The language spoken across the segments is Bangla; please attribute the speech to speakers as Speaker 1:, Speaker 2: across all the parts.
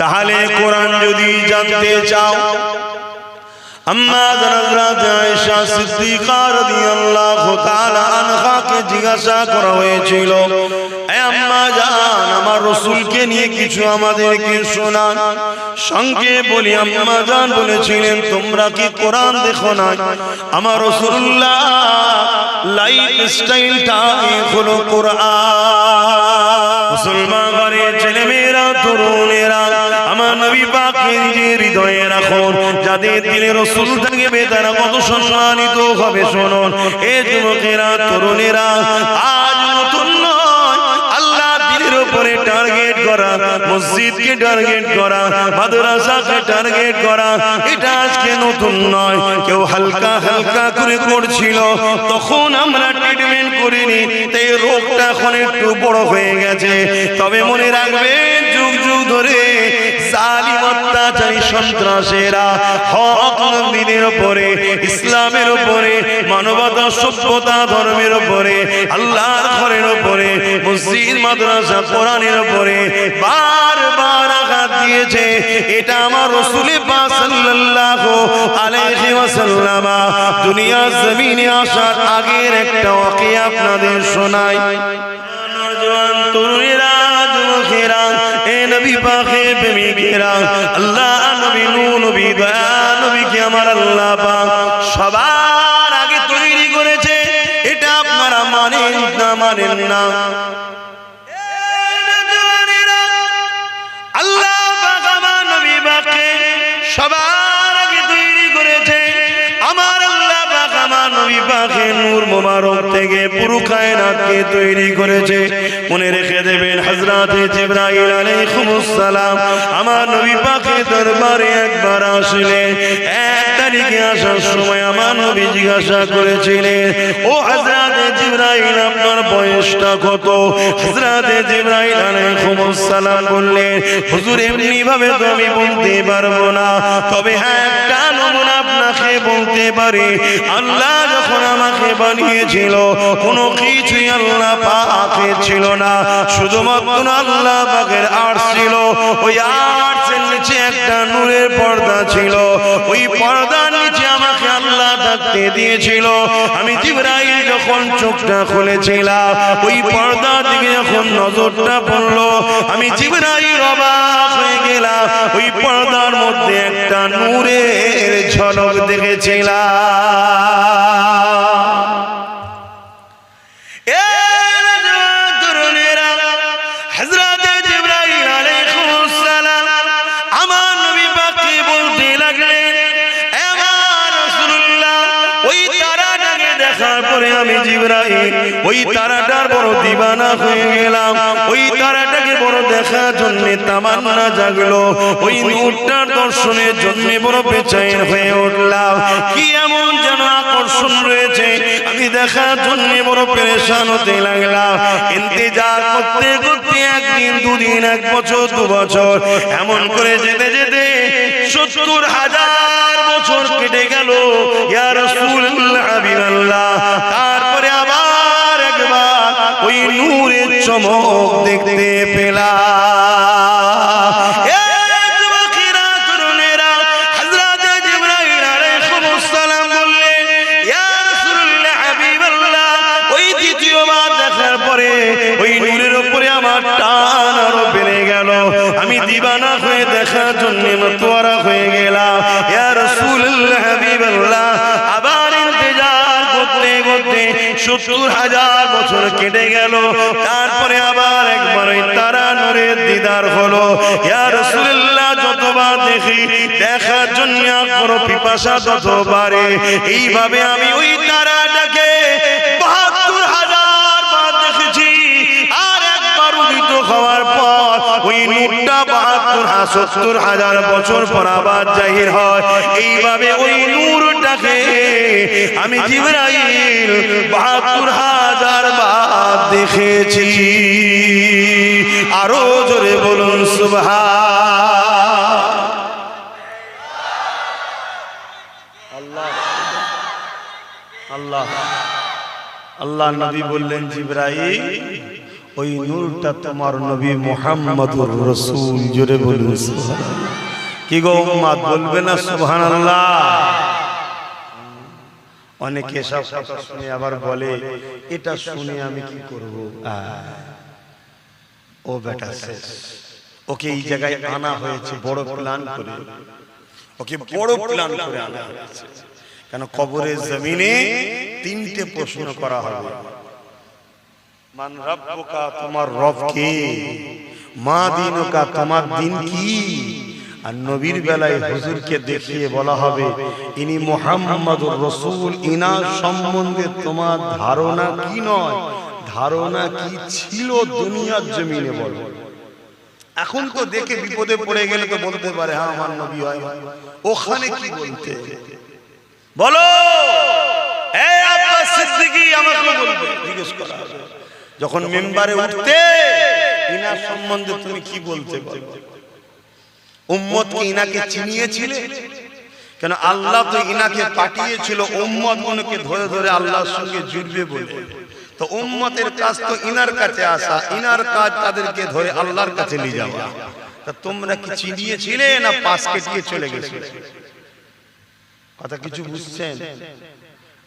Speaker 1: তাহলে কোরআন যদি জানতে চাও, আম্মা হযরত আয়েশা সিদ্দিকা রাদিয়াল্লাহু তাআলা আনহাকে জিজ্ঞাসা করা হয়েছিল, এ আম্মা জান, আমার রাসূলকে নিয়ে কিছু আমাদেরকে শোনান। সঙ্গে বলি আম্মা জান বলেছিলেন, তোমরা কি কোরআন দেখো না? আমার রাসূলুল্লাহ লাইফ স্টাইলটা হলো কোরআন। মুসলমান ঘরের ছেলেমেয়েরা, তরুণেরা, আমার নবী পাকের নিজের হৃদয়ে রাখুন, যাদের দিলে রাসূল থাকবে তারা কত সম্মানিত হবে শুনুন। এ যুবকেরা, তরুণেরা, আজ নতুন নয়, আল্লাহ দিনের উপরে টার্গেট করা, মসজিদকে টার্গেট করা, মাদ্রাসাকে টার্গেট করা, এটা আজকে নতুন নয়। কেউ হালকা হালকা করে করছিল, তখন আমরা ট্রিটমেন্ট করিনি, তাই রোগটা এখন একটু বড় হয়ে গেছে। তবে মনে রাখবেন, যুগ যুগ ধরে জালিম অত্যাচারী সন্ত্রাসীরা হক নবীদের উপরে, ইসলামের উপরে, মানবতা, সভ্যতা, ধর্মের উপরে, আল্লাহর ঘরের উপরে, মসজিদ, মাদ্রাসা, কোরআনের উপরে বারবার আঘাত দিয়েছে। এটা আমার রাসূল পাক সাল্লাল্লাহু আলাইহি ওয়াসাল্লাম দুনিয়ার জমিনে আসার আগের একটা ওয়াকিয়া আপনাদের শোনাই। নওজোয়ান তরুণেরা, যুবকেরা, এ নবী পাকের প্রেমিকেরা, আল্লাহ নবী, নূর নবী, দয়া নবীকে আমার আল্লাহ পাক সবার আগে তৈরি করেছে। এটা আপনারা মানেন না মানেন না? আল্লাহ পাক আমার নবী পাককে সবার আগে তৈরি করেছে। আমার আল্লাহ পাক আমার নবী পাকের নূর মোবারক থেকে পুরো কায়নাতকে তৈরি করেছে। মনে রেখে দেবেন, হযরত জিবরাইল আলাইহিস সালাম আমার নবী পাকের দরবারে একবার আসলেন। এক তারিখে আসার সময় আমার নবী জিজ্ঞাসা করেছিলেন, ও হযরত জিবরাইল, আপনার বয়সটা কত? হযরত জিবরাইল আলাইহিস সালাম বললেন, হুজুর, এমনি ভাবে তো আমি বলতে পারবো না, তবে হ্যাঁ, একটা নমুনা আপনাকে বলতে পারি। আল্লাহ যখন আমাকে বানিয়েছিল, কোনো কিছুই আল্লাহ পাকের ছিল না, শুধুমাত্র আল্লাহ পাকের আরশ ছিল। ওই আরশের নিচে একটা নূরের পর্দা ছিল, ওই পর্দার নিচে আমাকে আল্লাহ থাকতে দিয়েছিল। আমি জিবরাইল যখন চোখটা খুলেছিলাম, ওই পর্দা দিকে যখন নজরটা পড়লো, আমি জিবরাইল অবাক হয়ে গেলাম। ওই পর্দার মধ্যে একটা নূরের ঝলক দেখেছিলাম। আমি জিবরাইল ওই তারাটার বড় দিবানা হয়ে গেলাম। ওই তারাটাকে বড় দেখার জন্য তামান্না জাগলো, ওই নূরটার দর্শনের জন্য বড় বেচেন হয়ে উঠলাম। কি এমন যেন আকর্ষণ রয়েছে, আমি দেখার জন্য বড় পেরেশান হতে লাগলাম। ইন্তজার করতে করতে একদিন, দুদিন, এক বছর, 2 বছর, এমন করে যেতে যেতে 70,000 বছর কেটে গেল। ইয়া রাসূলুল্লাহ, হাবিবাল্লাহ, তারপরে আবার একবার ওই নূরের চমক দেখতে পেলাম। যুবকেরা, তরুণেরা, হযরত জিবরাইল আলাইহিস সালাম বললেন, ইয়া রাসূলুল্লাহ, হাবিবাল্লাহ, ওই দ্বিতীয়বার দেখার পরে ওই নূরের উপরে আমার টান আরো বেড়ে গেল। আমি দিবানা হয়ে দেখার জন্য মাতোয়ারা হয়ে গেলাম। ইয়া রাসূলুল্লাহ, হাবিবাল্লাহ, আবার ইন্তজার করতে করতে 70,000 বছর কেটে গেল। তারপরে আবার একবার ওই তারা নূরের দিদার হলো। ইয়া রাসূলুল্লাহ, যতবার দেখি, দেখার জন্য আগ্রহ পিপাসা তত বাড়ে। এইভাবে আমি ওই তারাটাকে 72,000 বার দেখেছি। আর একবার উদিত হওয়ার পর ওই নূরটা 72,000 বছর পর আবার জাহির হয়। এইভাবে ওই নূরটাকে আমি জিবরাইল 72,000 বার দেখেছি। আরো জোরে বলুন সুবহান আল্লাহ। আল্লাহ আল্লাহ নবী বললেন, জিবরাইল, ওই নূরটা তোমার নবী মুহাম্মদুর রাসূল। জোরে বলুন সুবহানাল্লাহ। কি গো উম্মত বলবে না সুবহানাল্লাহ? অনেকে সব কথা শুনে আবার বলে এটা শুনে আমি কি করব? ও বেটা শেষ, ওকে এই জায়গায় আনা হয়েছে বড় প্ল্যান করে, ওকে বড় প্ল্যান করে আনা হয়েছে। কেন কবরের জমিনে তিনটে প্রশ্ন করা হবে। মান রাব্বুকা, তোমার রব কে? মা দীনুকা, তোমার দিন কি? আর নবীর বেলায় হুজুরকে দেখিয়ে বলা হবে ইনি মুহাম্মাদুর রাসূল, ইনার সম্বন্ধে তোমার ধারণা কি নয়, ধারণা কি ছিল দুনিয়ার জমিনে বলো। এখন তো দেখে বিপদে পড়ে গেলে তো বলতে পারে হ্যাঁ আমার নবী হয়, ওখানে কি বলতে বলো? এই আব্বাস সিদ্দিকী আমাকে বলবে, জিজ্ঞেস করা হবে যখন মিম্বারে উঠতে ইনার সম্বন্ধে তুমি কি বলতে পারো? উম্মত কি ইনাকে চিনিয়েছিলে? কেন আল্লাহ তো ইনাকে পাঠিয়েছিল উম্মত গুলোকে ধরে ধরে আল্লাহর সঙ্গে জুড়বে বলে। তো উম্মতের কাজ তো ইনার কাছে আসা, ইনার কাজ তাদেরকে ধরে আল্লাহর কাছে নিয়ে যাওয়া। তা তোমরা কি চিনিয়েছিলে না পাশ কেটিয়ে চলে গেছিলে? কথা কিছু বুঝছেন?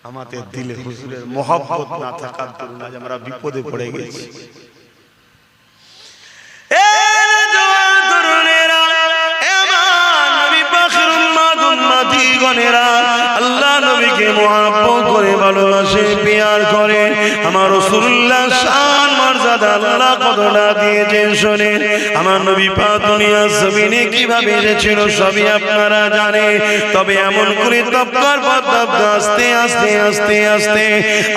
Speaker 1: আমাদের দিলে হুজুরের মহব্বত না থাকার দরুন আজ আমরা বিপদে পড়ে গেছি। আল্লাহ নবীকে মুহাব্বত করে ভালোবাসে, প্যার করে। আমার রাসূলুল্লাহ শান মর্যাদা আল্লাহ কতটা দিয়েছেন শুনেন। আমার নবী পাক দুনিয়ার জমিনে কিভাবে এসেছিল সবই আপনারা জানেন। তবে এমন করে তবকার পর তবকা আস্তে আস্তে আস্তে আস্তে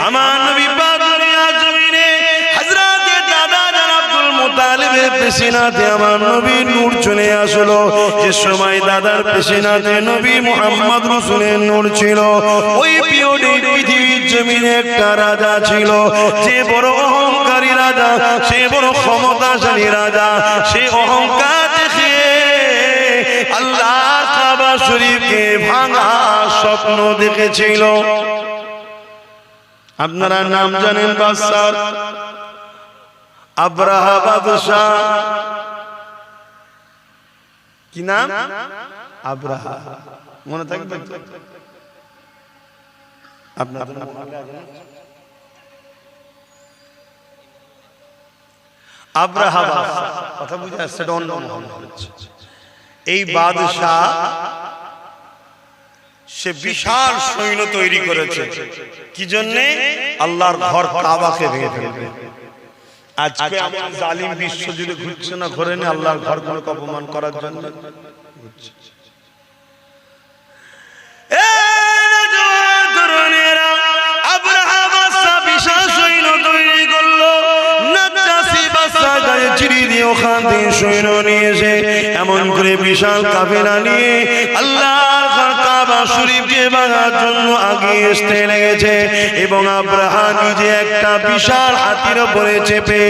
Speaker 1: আমার নবী পাক দুনিয়ার জমিনে হযরতে দাদা জান আব্দুল মুতালিবের পেশিনাতে আমার নবীর নূর চলে আসলো। যে সময় দাদার পেশিনাতে নবী মুহাম্মদ রাসূলের নূর ছিল, ওই পিরিয়ডে পৃথিবীর জমিনে একটা রাজা ছিল, যে বড় অহংকারী রাজা, সে বড় ক্ষমতাশালী রাজা। সে অহংকার দেখে আল্লাহর কাবা শরীফকে ভাঙা স্বপ্ন দেখেছিল। আপনারা নাম জানেন বাদশা আব্রাহা বাদশাহ। কি নাম? আব্রাহা। মনে থাকবে আপনাদের? আব্রাহা বাদশাহ, কথা বুঝে আসছে? এই বাদশাহ সে বিশাল সৈন্য তৈরি করেছে। কি জন্যে? আল্লাহর ঘর কাবাকে ভেঙে ফেলবে। আজকে আমার জালিম বিশ্ব জুড়ে ঘুরছে না ঘরে নে আল্লাহর ঘরগুলোকে অপমান করার জন্য। আব্রাহা বাদশাহ বিশাল সৈন্য তৈরি করলো। নাজ্জাশী বাদশাহ গায়ে চিড়ি দিয়ে ওখান থেকে সৈন্য নিয়ে এসে এমন করে বিশাল কাফেলা নিয়ে আল্লাহর ঘর কাবা শরীফকে ভাঙার জন্য আগিয়ে আসতে লেগেছে। এবং আব্রাহা নিজে একটা বিশাল হাতির উপরে চেপে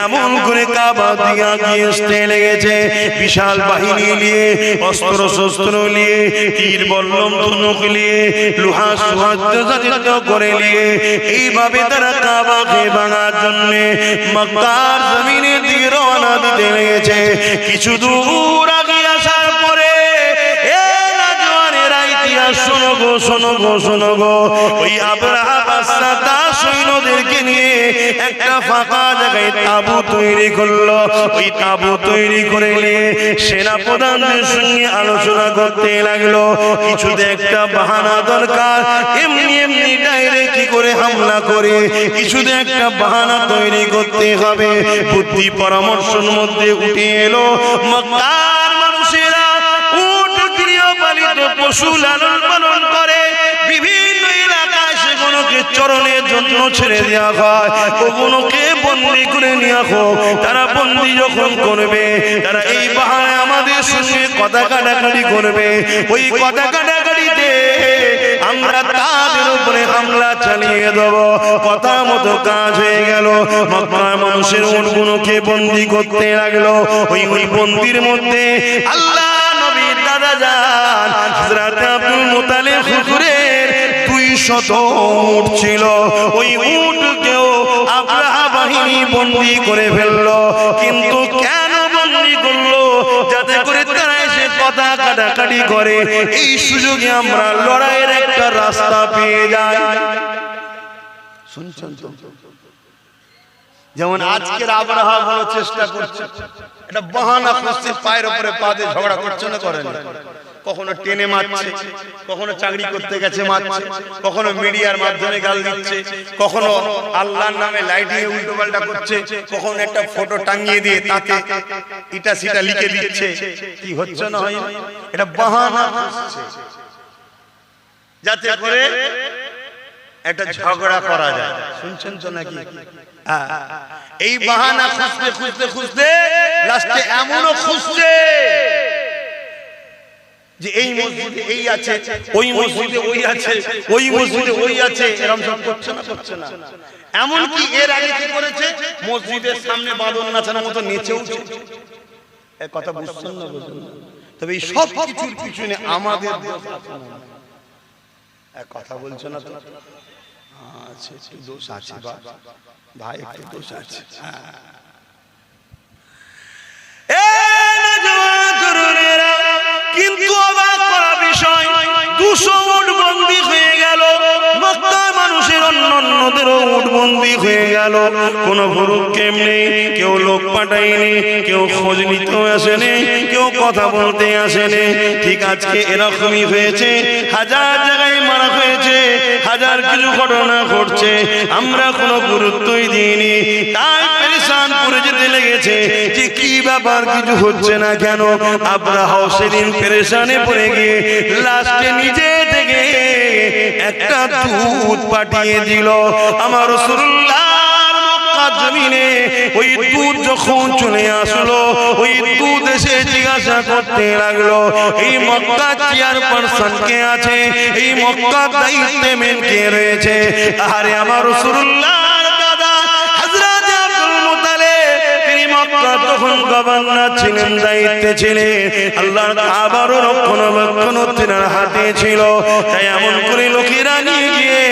Speaker 1: এমন করে কাবা দিকে আগিয়ে আসতে লেগেছে। বিশাল বাহিনী নিয়ে, অস্ত্র শস্ত্র নিয়ে, তীর বল্লম ধনুক নিয়ে, লোহা সজ্জিত করে নিয়ে এইভাবে তারা কাবাকে ভাঙার জন্য মক্কার জমিনের দিকে রওনা দিতে লেগেছে। কিছু দূর আগে আসার পরে শোনো গো, শোনো গো, শোনো গো, ওই আব্রাহা বাদশাহ তার সৈন্যদেরকে নিয়ে একটা ফাঁকা জায়গায় তাঁবু তৈরি করলো। ওই তাঁবু তৈরি করে নিয়ে সেনা প্রধানদের সঙ্গে আলোচনা করতে লাগলো। কিছুতে একটা বাহানা দরকার, এমনি এমনি ডাইরেক্ট কি করে হামলা করে কিছুতে একটা বাহানা তৈরি করতে হবে। বুদ্ধি পরামর্শের মধ্যে উঠে এলো মক্কার মানুষেরা উট গৃহপালিত পশু লালন পালন করে, বিভিন্ন এলাকায় সেগুলোকে চরণের জন্য ছেড়ে দেওয়া হয়, ওগুলোকে বন্দী করে নেওয়া হোক। তারা বন্দী যখন করবে, তারা এই বাহানায় আমাদের সঙ্গে কথা কাটাকাটি করবে। ওই কথা কাটাকাটিতে আমরা তাদের উপরে হামলা চালিয়ে দেব। কথা মতো কাজ হয়ে গেল। মক্কার মানুষের উটগুলোকে বন্দী করতে লাগলো। ওই বন্দির মধ্যে আল্লাহ নবীর দাদা জান হযরত আব্দুল মুতালিব হুজুরের 2 শত উট ছিল, ওই উটকেও আব্রাহা বাহিনী বন্দী করে ফেললো। কিন্তু কেন বন্দী করলো? যাতে করে তারা এসে কথা কাটাকাটি করে, এই সুযোগে আমরা লড়াইয়ের একটা রাস্তা পেয়ে যাই। শুনছেন তো? যেমন আজকের আব্রাহা বড় চেষ্টা করছে, এটা বাহানা খুঁজছে, পায়ের উপরে পা দিয়ে ঝগড়া করছে না করেন? কখনো টেনে মারছে, কখনো চাকরি করতে গেছে মারছে, কখনো মিডিয়ার মাধ্যমে গাল দিচ্ছে, কখনো আল্লাহর নামে লাইটিং উল্টো পাল্টা করছে, কখনো একটা ফটো টাঙিয়ে দিয়ে তাতে ইটা সিটা লিখে দিচ্ছে। কি হচ্ছে না হয়? এটা বাহানা খুঁজছে যাতে করে একটা ঝগড়া করা যায়। শুনছেন তো নাকি? এই বাহানা খুঁজতে খুঁজতে খুঁজতে লাস্টে এমনও খুঁজছে যে এই মসজিদে এই আছে, ওই মসজিদে ওই আছে, ওই মসজিদে ওই আছে, এরকম সব করছে না? করছে না? এমনকি এর আগে কি করেছে? মসজিদের সামনে বাঁধন নাচানোর মতো নেচে উঠছে। এই কথা বুঝছেন না? বুঝুন। তবে এই সব কিছুর পিছনে আমাদের দোষ আছে না? এক কথা বলছো না তো? আচ্ছা, একটু দোষ আছে ভাই, একটু দোষ আছে। কিন্তু অবাক করা বিষয়, 200 উট বন্দী হয়ে গেল। মক্কার মানুষের অন্যদেরও উট বন্দী হয়ে গেল। কোনো ভরুক্ষেপ নেই, কেউ লোক পাঠায়নি, কেউ খোঁজ নিতেও আসেনি, কেউ কথা বলতে আসেনি। ঠিক আজকে এরকমই হয়েছে, হাজার জায়গায় মারা হয়েছে, হাজার কিছু ঘটনা ঘটছে, আমরা কোনো গুরুত্বই দিইনি। তাই পেরেশান করে যেতে লেগেছে যে কি ব্যাপার, কিছু হচ্ছে না কেন? আব্রাহা সেদিন পেরেশানে পড়ে গিয়ে লাস্টে নিজে থেকে একটা দূত পাঠিয়ে দিল। আমার রাসূলুল্লাহর মক্কা জমিনে ওই দূত যখন চলে আসলো, ওই দূত এসে জিজ্ঞাসা করতে লাগলো, এই মক্কা চেয়ারপারসন কে আছে? এই মক্কা দায়িত্বে মেন কে রয়েছে? আরে আমার রাসূলুল্লাহর দাদা হযরত আব্দুল মুত্তালিব, তিনি মক্কা তখন গভর্নর ছিলেন, দায়িত্বে ছিলেন। আল্লাহর কাবার রক্ষণাবেক্ষণ তিনার হাতে ছিল। তাই এমন করে লোকেরা নিয়ে গিয়ে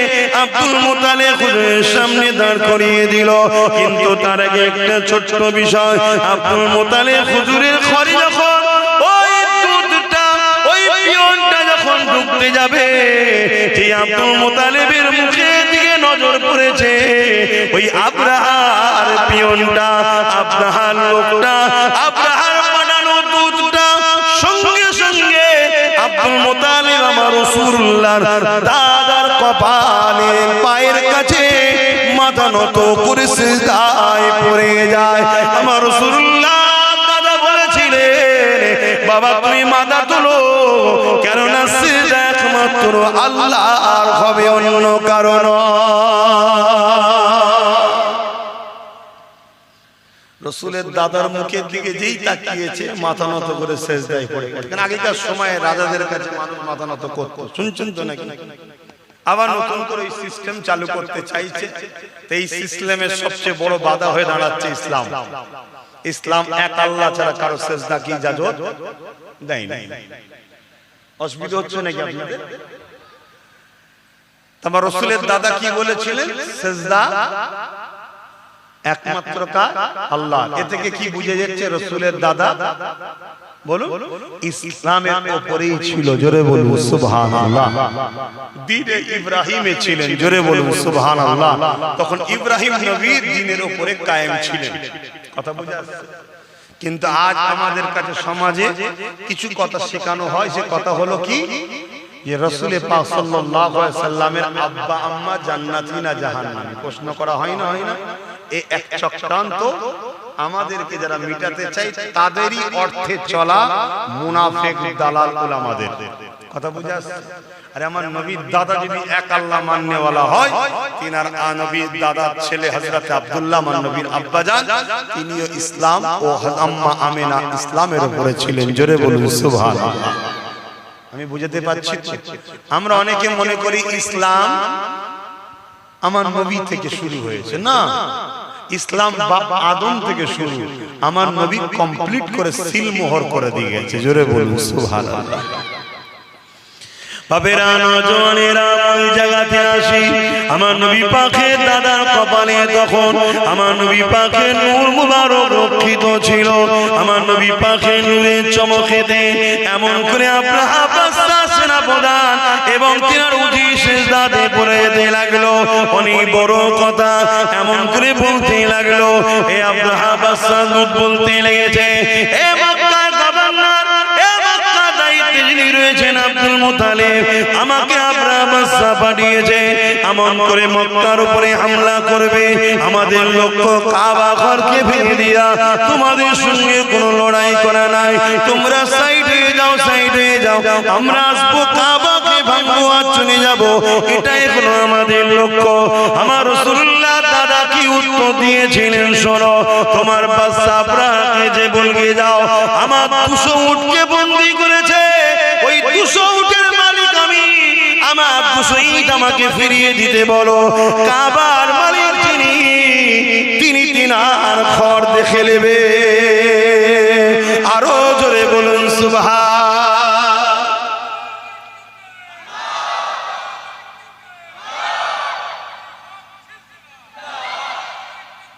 Speaker 1: আব্দুল মুত্তালিব হুজুরের সামনে দাঁড় করিয়ে দিল। কিন্তু তার আগে একটা ছোট্ট বিষয়, আব্দুল মুত্তালিব হুজুরের ঘরে যখন ওই দুধটা, ওই পিয়নটা যখন ঢুকতে যাবে, সেই আব্দুল মুত্তালিবের মুখের দিকে নজর পড়েছে। ওই আব্রাহার পিয়নটা, আব্রাহার লোকটা, আব্রাহার পাঠানো দুধটা সঙ্গে সঙ্গে আব্দুল মুত্তালিব আমার রাসূলুল্লাহর দাদার কপালে পায়ের কাছে মাথা নত করে সিজদায় পড়ে যায়। আমার রাসূলুল্লাহ দাদা বলেছিলেন, বাবা তুমি মাথা তোলো, কেননা সিজদা একমাত্র আল্লাহর হবে, অন্য কারণ। রাসূলের দাদার মুখের দিকে যেই তাকিয়েছে, মাথা নত করে সিজদায় পড়ে গেল। কারণ আগেকার সময়ে রাজাদের কাছে মানুষ মাথা নত করত। শুনছেন তো নাকি? আবার নতুন করে এই সিস্টেম চালু করতে চাইছে। তো এই সিস্টেমের সবচেয়ে বড় বাধা হয়ে দাঁড়াচ্ছে ইসলাম। ইসলাম এক আল্লাহ ছাড়া কারো সিজদা কি ইজাজত দেয় না। অসুবিধা হচ্ছে নাকি আপনাদের? তোমার রাসূলের দাদা কি বলেছিলেন? সিজদা একমাত্র কার? আল্লাহ। এ থেকে কি বুঝে যাচ্ছে? রাসূলের দাদা বলুন ইসলামের উপরেই ছিল, জোরে বলুন সুবহানাল্লাহ। দ্বীনে ইব্রাহিমে ছিলেন, জোরে বলুন সুবহানাল্লাহ। তখন ইব্রাহিম নবীর দ্বীনের উপরে কায়েম ছিলেন। কথা বুঝা যাচ্ছে? কিন্তু আজ আমাদের কাছে সমাজে কিছু কথা শেখানো হয়। সে কথা হলো কি, যে রাসূল পাক সাল্লাল্লাহু আলাইহি সাল্লামের আব্বা আম্মা জান্নাতি না জাহান্নামী? প্রশ্ন করা হয় না? হয় না? এই এক চক্রান্ত আমাদেরকে যারা মিটাতে চাই, তাদেরই অর্থে চলা মুনাফিক দালাল উলামাদের। কথা বুঝা আসছে? আরে আমার নবীর দাদা যদি এক আল্লাহ মাননেওয়ালা হয়, তিনার নবীর দাদার ছেলে হযরত আব্দুল্লাহ মান নবীর আব্বাজান, তিনিও ইসলাম ও আম্মা আমিনা ইসলামের উপরে ছিলেন, জোরে বলুন সুবহানাল্লাহ। আমি বুঝাতে পারছি? আমরা অনেকে মনে করি ইসলাম আমার নবী থেকে শুরু হয়েছে। না, ইসলাম বাপ আদম থেকে শুরু। আমার নবী কমপ্লিট করে সিল মোহর করে দিয়ে গেছে, জোরে বলুন সুবহানাল্লাহ। বাবেরা নওজওয়ানেরা ওই জায়গাতে আসি আমার নবী পাকের দাদার কপালে তখন আমার নবী পাকের নূর মুবারক রক্ষিত ছিল আমার নবী পাকের নূরের চমকেতে এমন করে আব্রাহা বাদশাহ সেনাপ্রধান এবং তিনার উজি সিজদাতে পড়ে যেতে লাগলো অনেক বড় কথা এমন করে বলতে লাগলো এ আব্রাহা বাদশাহ বলতে লেগেছে এ মক্কার গভর্নর এ মক্কার দায়িত্বে যিনি রয়েছেন আব্দুল মুতালিব আমাকে আব্রাহা বাদশাহ পাঠিয়েছে এমন করে মক্কার উপরে হামলা করবে আমাদের লক্ষ্য কাবা ঘরকে ভেঙে দিয়া তোমাদের সঙ্গে কোনো লড়াই করা নাই তোমরা সাইড হয়ে যাও আমরা আসবো কাবাকে ভাঙবো আর চলে যাব এটাই হলো আমাদের লক্ষ্য আমার রাসূলুল্লাহ দাদা কি উত্তর দিয়েছিলেন শোনো তোমার বাদশা আব্রাহাকে যে বলকে যাও আমার 200 উটকে বন্দী করেছে ওই 200 উটের মালিক আমি আমার 200 ইট আমাকে ফিরিয়ে দিতে বলো কাবার মালিক তিনি তিনার ঘর দেখে নেবে আরো জোরে বলুন সুবহান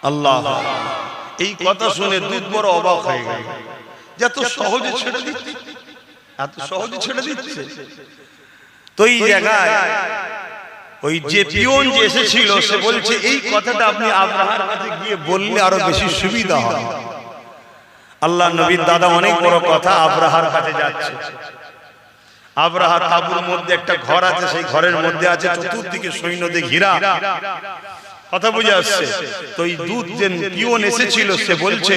Speaker 1: আল্লাহ এই কথা শুনে দুধ বড় অবাক হয়ে গেল যে এত সহজে ছেড়ে দিচ্ছে তো এই জায়গায় ওই যে পিয়ন যে এসেছিল সে বলছে এই কথাটা আপনি আব্রাহার কাছে গিয়ে বললে আরো বেশি সুবিধা হয় আল্লাহ নবীর দাদা অনেক বড় কথা আব্রাহার কাছে যাচ্ছে আব্রাহা তাঁবুর মধ্যে একটা ঘর আছে সেই ঘরের মধ্যে আছে চতুর্দিকে সৈন্য দিয়ে ঘেরা কথা বুঝে আসছে তো এই দুধ যে পিয়ন এসেছিল সে বলছে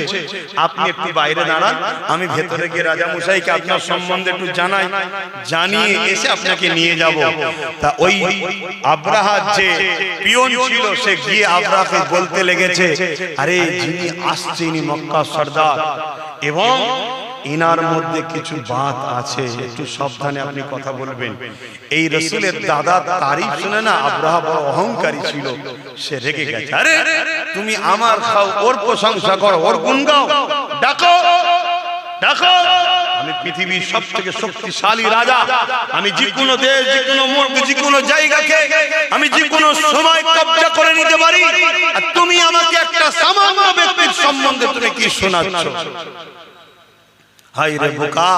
Speaker 1: আপনি একটু বাইরে দাঁড়ান আমি ভেতরে গিয়ে রাজা মশাইকে আপনার সম্বন্ধে একটু জানিয়ে এসে আপনাকে নিয়ে যাব তা ওই আব্রাহা যে পিয়ন ছিল সে গিয়ে আব্রাহাকে বলতে লেগেছে আরে যিনি আসছে ইনি মক্কার সর্দার এবং ইনার মধ্যে কিছু বাত আছে একটু সাবধানে আপনি কথা বলবেন এই রাসূলের দাদা তারিফ শুনে না আব্রাহা বড় অহংকারী ছিল সে রেগে গেছে আরে তুমি আমার খাও ওর প্রশংসা করো ওর গুণ গাও ডাকো আমি পৃথিবীর সবথেকে শক্তিশালী রাজা আমি যে কোনো দেশ যে কোনো মুলক যে কোনো জায়গাকে আমি যে কোনো সময় কব্জা করে নিতে পারি আর তুমি আমাকে একটা সামান্য ব্যক্তির সম্বন্ধে তুমি কি শোনাচ্ছ হাই রে বোকা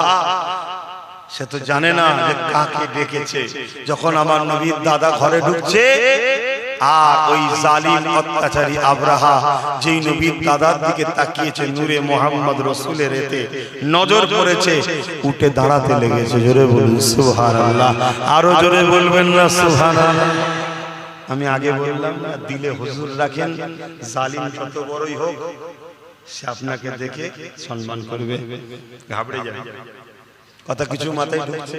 Speaker 1: সে তো জানে না যে কাকে ডেকেছে যখন আমার নবীর দাদা ঘরে ঢুকছে আর ওই জালিম অত্যাচারী আব্রাহা যেই নবীর দাদার দিকে তাকিয়েছে নূরে মুহাম্মদ রাসূলের এতে নজর পড়েছে উঠে দাঁড়াতে লেগেছে জোরে বলুন সুবহানাল্লাহ আরো জোরে বলবেন না সুবহানাল্লাহ আমি আগে বললাম না দিলে হুজুর রাখেন জালিম যত বড়ই হোক সে আপনাকে দেখে সম্মান করবে ঘাবড়ে যাবে কথা কিছু মাথায় ঢুকছে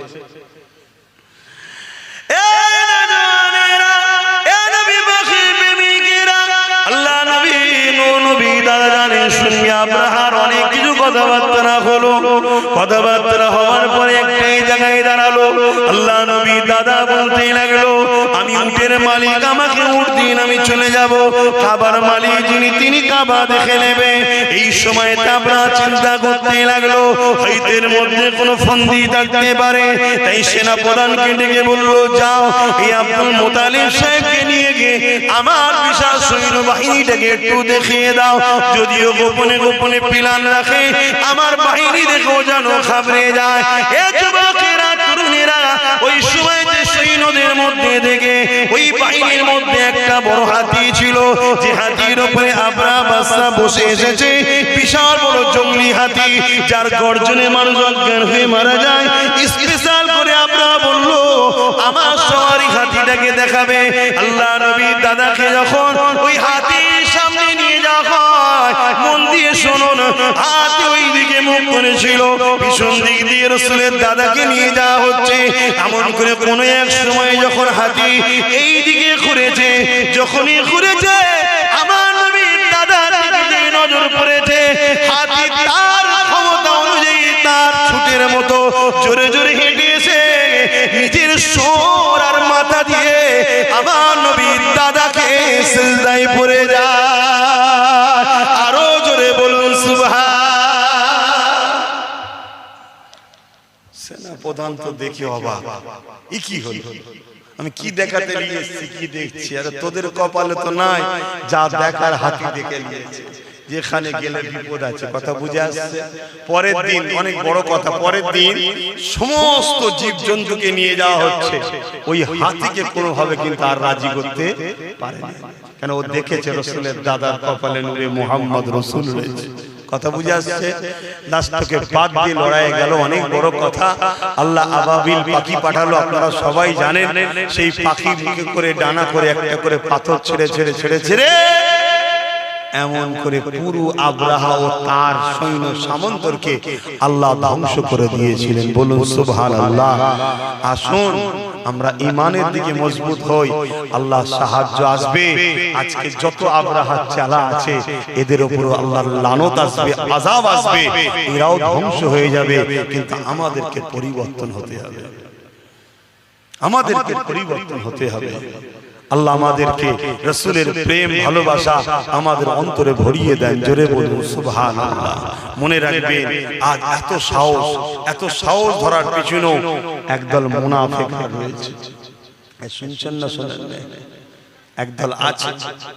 Speaker 1: আল্লাহ নবী নবী দাদা জানেন শুনিয়া আব্রাহার অনেক কিছু কথাবার্তা হলো কথাবার্তা হওয়ার পরে একটাই জায়গায় দাঁড়ালো আল্লাহ নবী দাদা বলতে লাগলো আমি উটের মালিক আমাকে উট দিন আমি চলে যাব কাবার মালিক যিনি তিনি কাবা দেখে নেবে এই সময় তাবরা চিন্তা করতে লাগলো হয়তের মধ্যে কোনো ফন্দি থাকতে পারে তাই সেনা প্রধানকে ডেকে বলল যাও এই আব্দুল মুতালিব সাহেবকে নিয়ে গিয়ে আমার বিশাল সৈন্য বাহিনীটাকে একটু দেখিয়ে দাও যদিও গোপনে গোপনে প্ল্যান রাখে আমার বাহিনী দেখেও যেন ঘাবড়ে যায় এ যুবকেরা তরুণেরা ওই সময় যে সৈন্যদের মধ্যে দেখে ওই বাহিনীর মধ্যে একটা বড় হাতি ছিল যে হাতির উপরে আব্রাহা বাদশা বসে এসেছে বিশাল বড় জঙ্গলি হাতি যার গর্জনে মানুষ অজ্ঞান হয়ে মারা যায় স্পেশাল করে আব্রাহা বলল আমার সওয়ারি হাতিটাকে দেখাবে আল্লাহ নবী দাদাকে যখন ওই হাতির সামনে নিয়ে যাওয়া হয় মন দিয়ে শুনুন হাতি ওই দিকে মুখ করেছিল পিছন দিক দিয়ে রাসূলের দাদাকে নিয়ে যাওয়া হচ্ছে এমন করে কোনো এক সময় যখন হাতি এই দিকে ঘুরেছে যখনই ঘুরেছে আমার নবীর দাদার দিকে নজর পড়েছে হাতি তার ক্ষমতা অনুযায়ী তার ছুটের মতো জোরে জোরে হেঁটে এসে নিজের সোর আর মাথা দিয়ে আমার নবীর দাদাকে সিজদায় পড়ে যায় আরো জোরে বলুন সুবহান সেনা প্রধান তো দেখে অবাক, ই কি হলো, আমি কি দেখাতে নিয়ে এসেছি, কি দেখছি, আরে তোদের কপালে তো নাই, যা দেখার হাতি দেখে নিয়েছে, যেখানে গেলে বিপদ আছে। কথা বুঝে আসছে? পরের দিন অনেক বড় কথা, পরের দিন সমস্ত জীবজন্তুকে নিয়ে যাওয়া হচ্ছে, ওই হাতিকে কোনোভাবে কিন্তু আর রাজি করতে পারে না, কেন ও দেখেছে রসুলের দাদার কপালে নূরে মুহাম্মদ রসুল রয়েছে। কথা বুঝে আসছে? লাস্টকে বাদ দিয়ে লড়াই গেল, অনেক বড় কথা। আল্লাহ আবাবিল পাখি পাঠালো, আপনারা সবাই জানেন। সেই পাখি মুখে করে ডানা করে একটা করে পাথর ছেড়ে ছেড়ে ছেড়ে ছেড়ে এমন করে পুরো আব্রাহা ও তার সৈন্য সামন্তরকে আল্লাহ ধ্বংস করে দিয়েছিলেন। বলুন সুবহানাল্লাহ। আসুন আমরা ঈমানের দিকে মজবুত হই, আল্লাহ সাহায্য আসবে। আজকে যত আব্রাহা চালা আছে এদের উপর আল্লাহর লানত আসবে, আযাব আসবে, এরাও ধ্বংস হয়ে যাবে, কিন্তু আমাদেরকে পরিবর্তন হতে হবে, আমাদেরকে পরিবর্তন হতে হবে। আল্লাহ আমাদেরকে রাসূলের প্রেম ভালোবাসা আমাদের অন্তরে ভরিয়ে দেন। জোরে বলুন সুবহানাল্লাহ। মনে রাখবেন, আজ এত সাহস ধরার পিছনেও একদল মুনাফিক রয়েছে। শুনছেন না? শোনেন না? একদল আছে।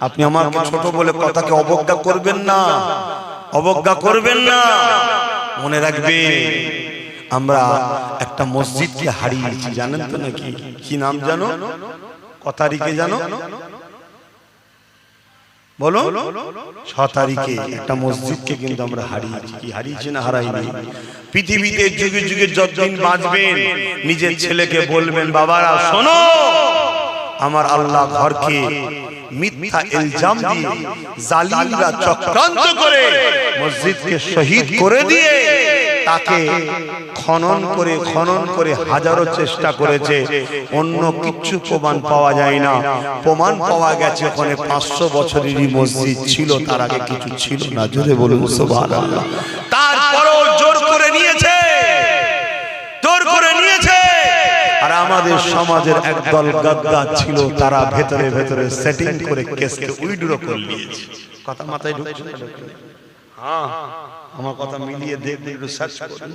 Speaker 1: আপনি আমাকে ছোট বলে কথাকে অবজ্ঞা করবেন না, অবজ্ঞা করবেন না। মনে রাখবেন, আমরা একটা মসজিদকে হারিয়েছি, জানেন তো নাকি? কি নাম জানো? কত তারিখে জানো? বলো। 6 তারিখে একটা মসজিদকে কিন্তু আমরা হারিয়েছি। কি হারিয়েছি না হারাইনি? পৃথিবীতে যুগে যুগে যতদিন বাঁচবেন নিজের ছেলেকে বলবেন, বাবারা শোনো, আমার আল্লাহ ঘরকে মিথ্যা ইলজাম দিয়ে জালিমরা চক্রান্ত করে মসজিদকে শহীদ করে দিয়ে তাকে খনন করে হাজারো চেষ্টা করেছে, অন্য কিচ্ছু প্রমাণ পাওয়া যায় না। প্রমাণ পাওয়া গেছে ওখানে 500 বছরেরই মসজিদ ছিল, তার আগে কিছু ছিল না। জোরে বলুন সুবহানাল্লাহ। তারপরও জোর করে নিয়েছে, জোর করে নিয়েছে। আর আমাদের সমাজের একদল গাদ্দার ছিল, তারা ভেতরে ভেতরে সেটিং করে কেসকে উইথড্র করে নিয়েছে। কথা মাথায় ঢুকছে না? হ্যাঁ, আমার কথা মিলিয়ে দেখবেন, একটু সার্চ করুন।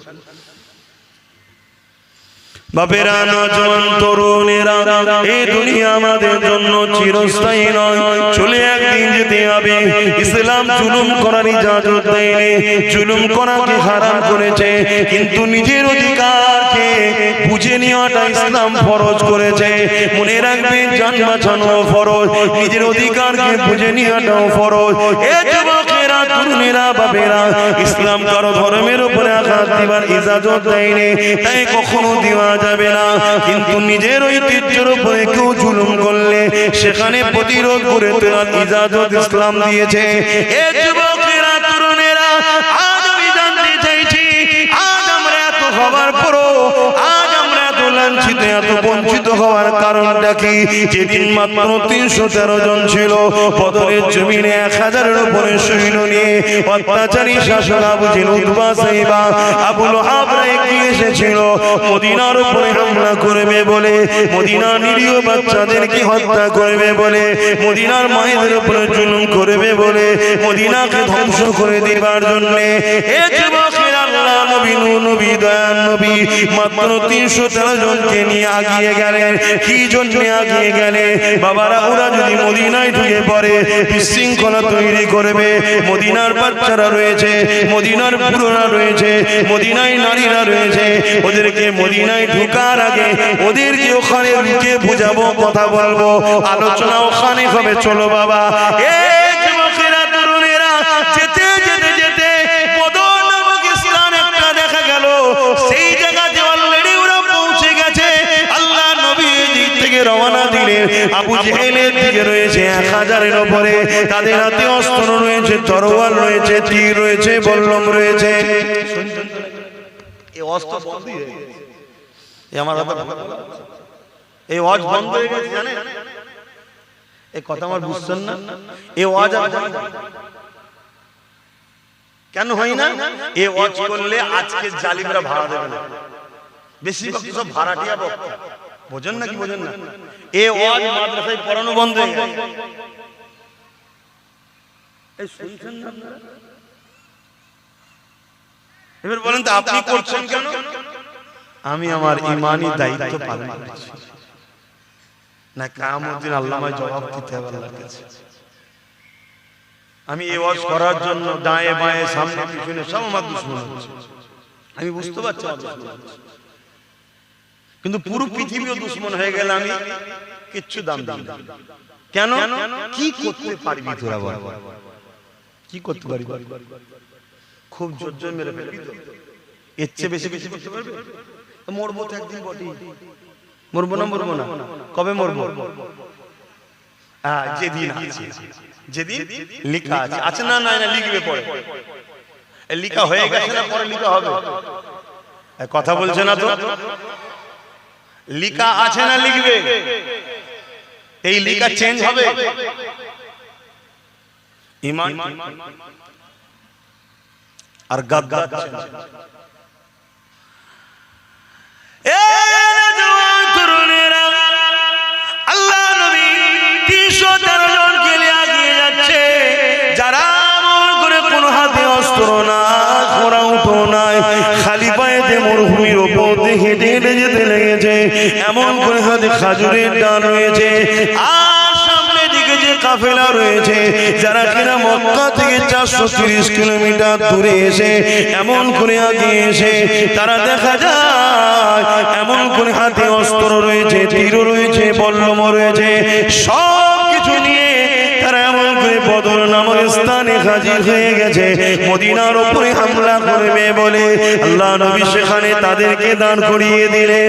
Speaker 1: বাপেরা, নওজোয়ান তরুণেরা, এই দুনিয়া আমাদের জন্য চিরস্থায়ী নয়, চলে একদিন যেতে হবে। ইসলাম জুলুম করার ইজাজত দেয়নি, জুলুম করাকে হারাম করেছে, কিন্তু নিজের অধিকারকে বুঝে নেওয়াটা ইসলাম ফরজ করেছে। মনে রাখবেন, জান বাঁচানো ফরজ, নিজের অধিকারকে বুঝে নেওয়াটাও ফরজ। এই যুবকেরা, তরুণেরা, বাপেরা, ইসলাম কারো ধর্মের উপরে আঘাত দিবার ইজাজত দেয়নি, তাই কখনো দেওয়া যাবে না। কিন্তু নিজের ঐতিহ্যের উপরে কেউ জুলুম করলে সেখানে প্রতিরোধ করে তোলার ইজাজত ইসলাম দিয়েছে। এই যুবকেরা, তরুণেরা, আজ আমি জানতে চাইছি, আজ আমরা এত হবার পরও আজ আমরা এত লাঞ্ছিত, এত বঞ্চিত হওয়ার কারণটা কি? যেদিন মাত্র 313 জন ছিল, বদরের জমিনে 1000-এর উপরে সৈন্য নিয়ে অত্যাচারী শাসক আবু জেহেল, উতবা, সাইবা, আবু লাহাবরা এগিয়ে এসেছিল মদিনার উপরে হামলা করবে বলে, মদিনার নিরীহ বাচ্চাদেরকে হত্যা করবে বলে, মদিনার মায়েদের উপরে জুলুম করবে বলে, মদিনাকে ধ্বংস করে দেবার জন্য এ যুবকের আল্লাহ নবী, নবী, দয়ার নবী মাত্র 313 জনকে নিয়ে আগিয়ে গেলেন। কি জন্য আগিয়ে গেলেন? বাবারা, ওরা যদি মদিনায় ঢুকে পড়ে বিশৃঙ্খলা তৈরি করবে। মদিনার বাচ্চারা রয়েছে, মদিনার বুড়োরা রয়েছে, মদিনায় নারীরা রয়েছে, ওদেরকে মদিনায় ঢোকার আগে ওদেরকে ওখানে রুকে বুঝাবো, কথা বলবো, আলোচনা ওখানে হবে। চলো বাবা, এই যুবকেরা, তরুণেরা, যেতে যেতে যেতে বদর নামক স্থান একটা দেখা গেল। সেই জায়গাতে অলরেডি ওরা পৌঁছে গেছে। আল্লাহ নবী দিক থেকে রওনা দিলেন। আবু জেহেলের দিকে রয়েছে 1000-এর উপরে, তাদের হাতে অস্ত্র রয়েছে, তরোয়াল রয়েছে, তীর রয়েছে, বল্লম রয়েছে। এই অস্ত্র বন্ধ হয়ে গেছে, এই ওয়াজ বন্ধ হয়ে গেছে, জানেন? এই কথা আমার বুঝছেন না? এই ওয়াজ কেন হয় না? এই ওয়াজ করলে আজকে জালিমরা ভাড়া দেবে না, বেশিরভাগ সব ভাড়াটিয়া বক্তা। বোঝেন না? কি বোঝেন না? এই ওয়াজ মাদ্রাসায় পড়ানো বন্ধ হয়ে গেছে। এই শুনছেন না আপনারা? এবার বলেন তো, আপনি করছেন কেন? আমি আমার ইমানি দায়িত্ব পালন করছি না কিয়ামতের দিন আল্লাহ আমায় জবাব দিতে হবে আল্লাহর কাছে। আমি এই ওয়াজ করার জন্য ডায়ে বায়ে সামনে পিছনে সব আমার দুশমন হচ্ছে, আমি বুঝতে পারছি আমার দুশমন হচ্ছে, কিন্তু পুরো পৃথিবীও দুশমন হয়ে গেলে আমি কিচ্ছু দাম দিই না। কেন? কি করতে পারবি তোরা বল, কি করতে পারবি? খুব জোর জোর মেরে ফেলবি তো, এর চেয়ে বেশি বেশি করতে পারবি? মরবো তো একদিন বটে, মরবো না মরবো না? কবে মরবো? যেদিন আছে, যেদিন লিখা আছে। আছে না? না লিখবে পরে, লিখা হয়ে গেছে না পরে লিখা হবে? কথা বলছে না তো, লিখা আছে না লিখবে? এই লিখা চেঞ্জ হবে? ঈমান আর গাদ্দার আল্লাহ নবী 313 জনকে নিয়ে এগিয়ে যাচ্ছে, যারা আমল করে কোনো হাতে অস্ত্র না, ঘোড়া উঠো নাই, খালি পায়েতে মরুভূমির ওপর দিয়ে হেঁটে হেঁটে যেতে লেগেছে। এমন করে হাতে খাজুরের ডাল রয়েছে, আর সামনে দিকে যে কাফেলা রয়েছে, যারা কিনা মক্কা থেকে 430 কিলোমিটার দূরে এসে এমন করে আগে এসে তারা দেখা যায় এমন করে হাতে অস্ত্র রয়েছে, তীর রয়েছে, বল্লম রয়েছে, সব কিছু নিয়ে তারা এমন করে বদর নামের স্থানে হাজির হয়ে গেছে। মদিনার উপরে হামলা করবে বলে আল্লাহ নবী সেখানে তাদেরকে দান করিয়ে দিলে।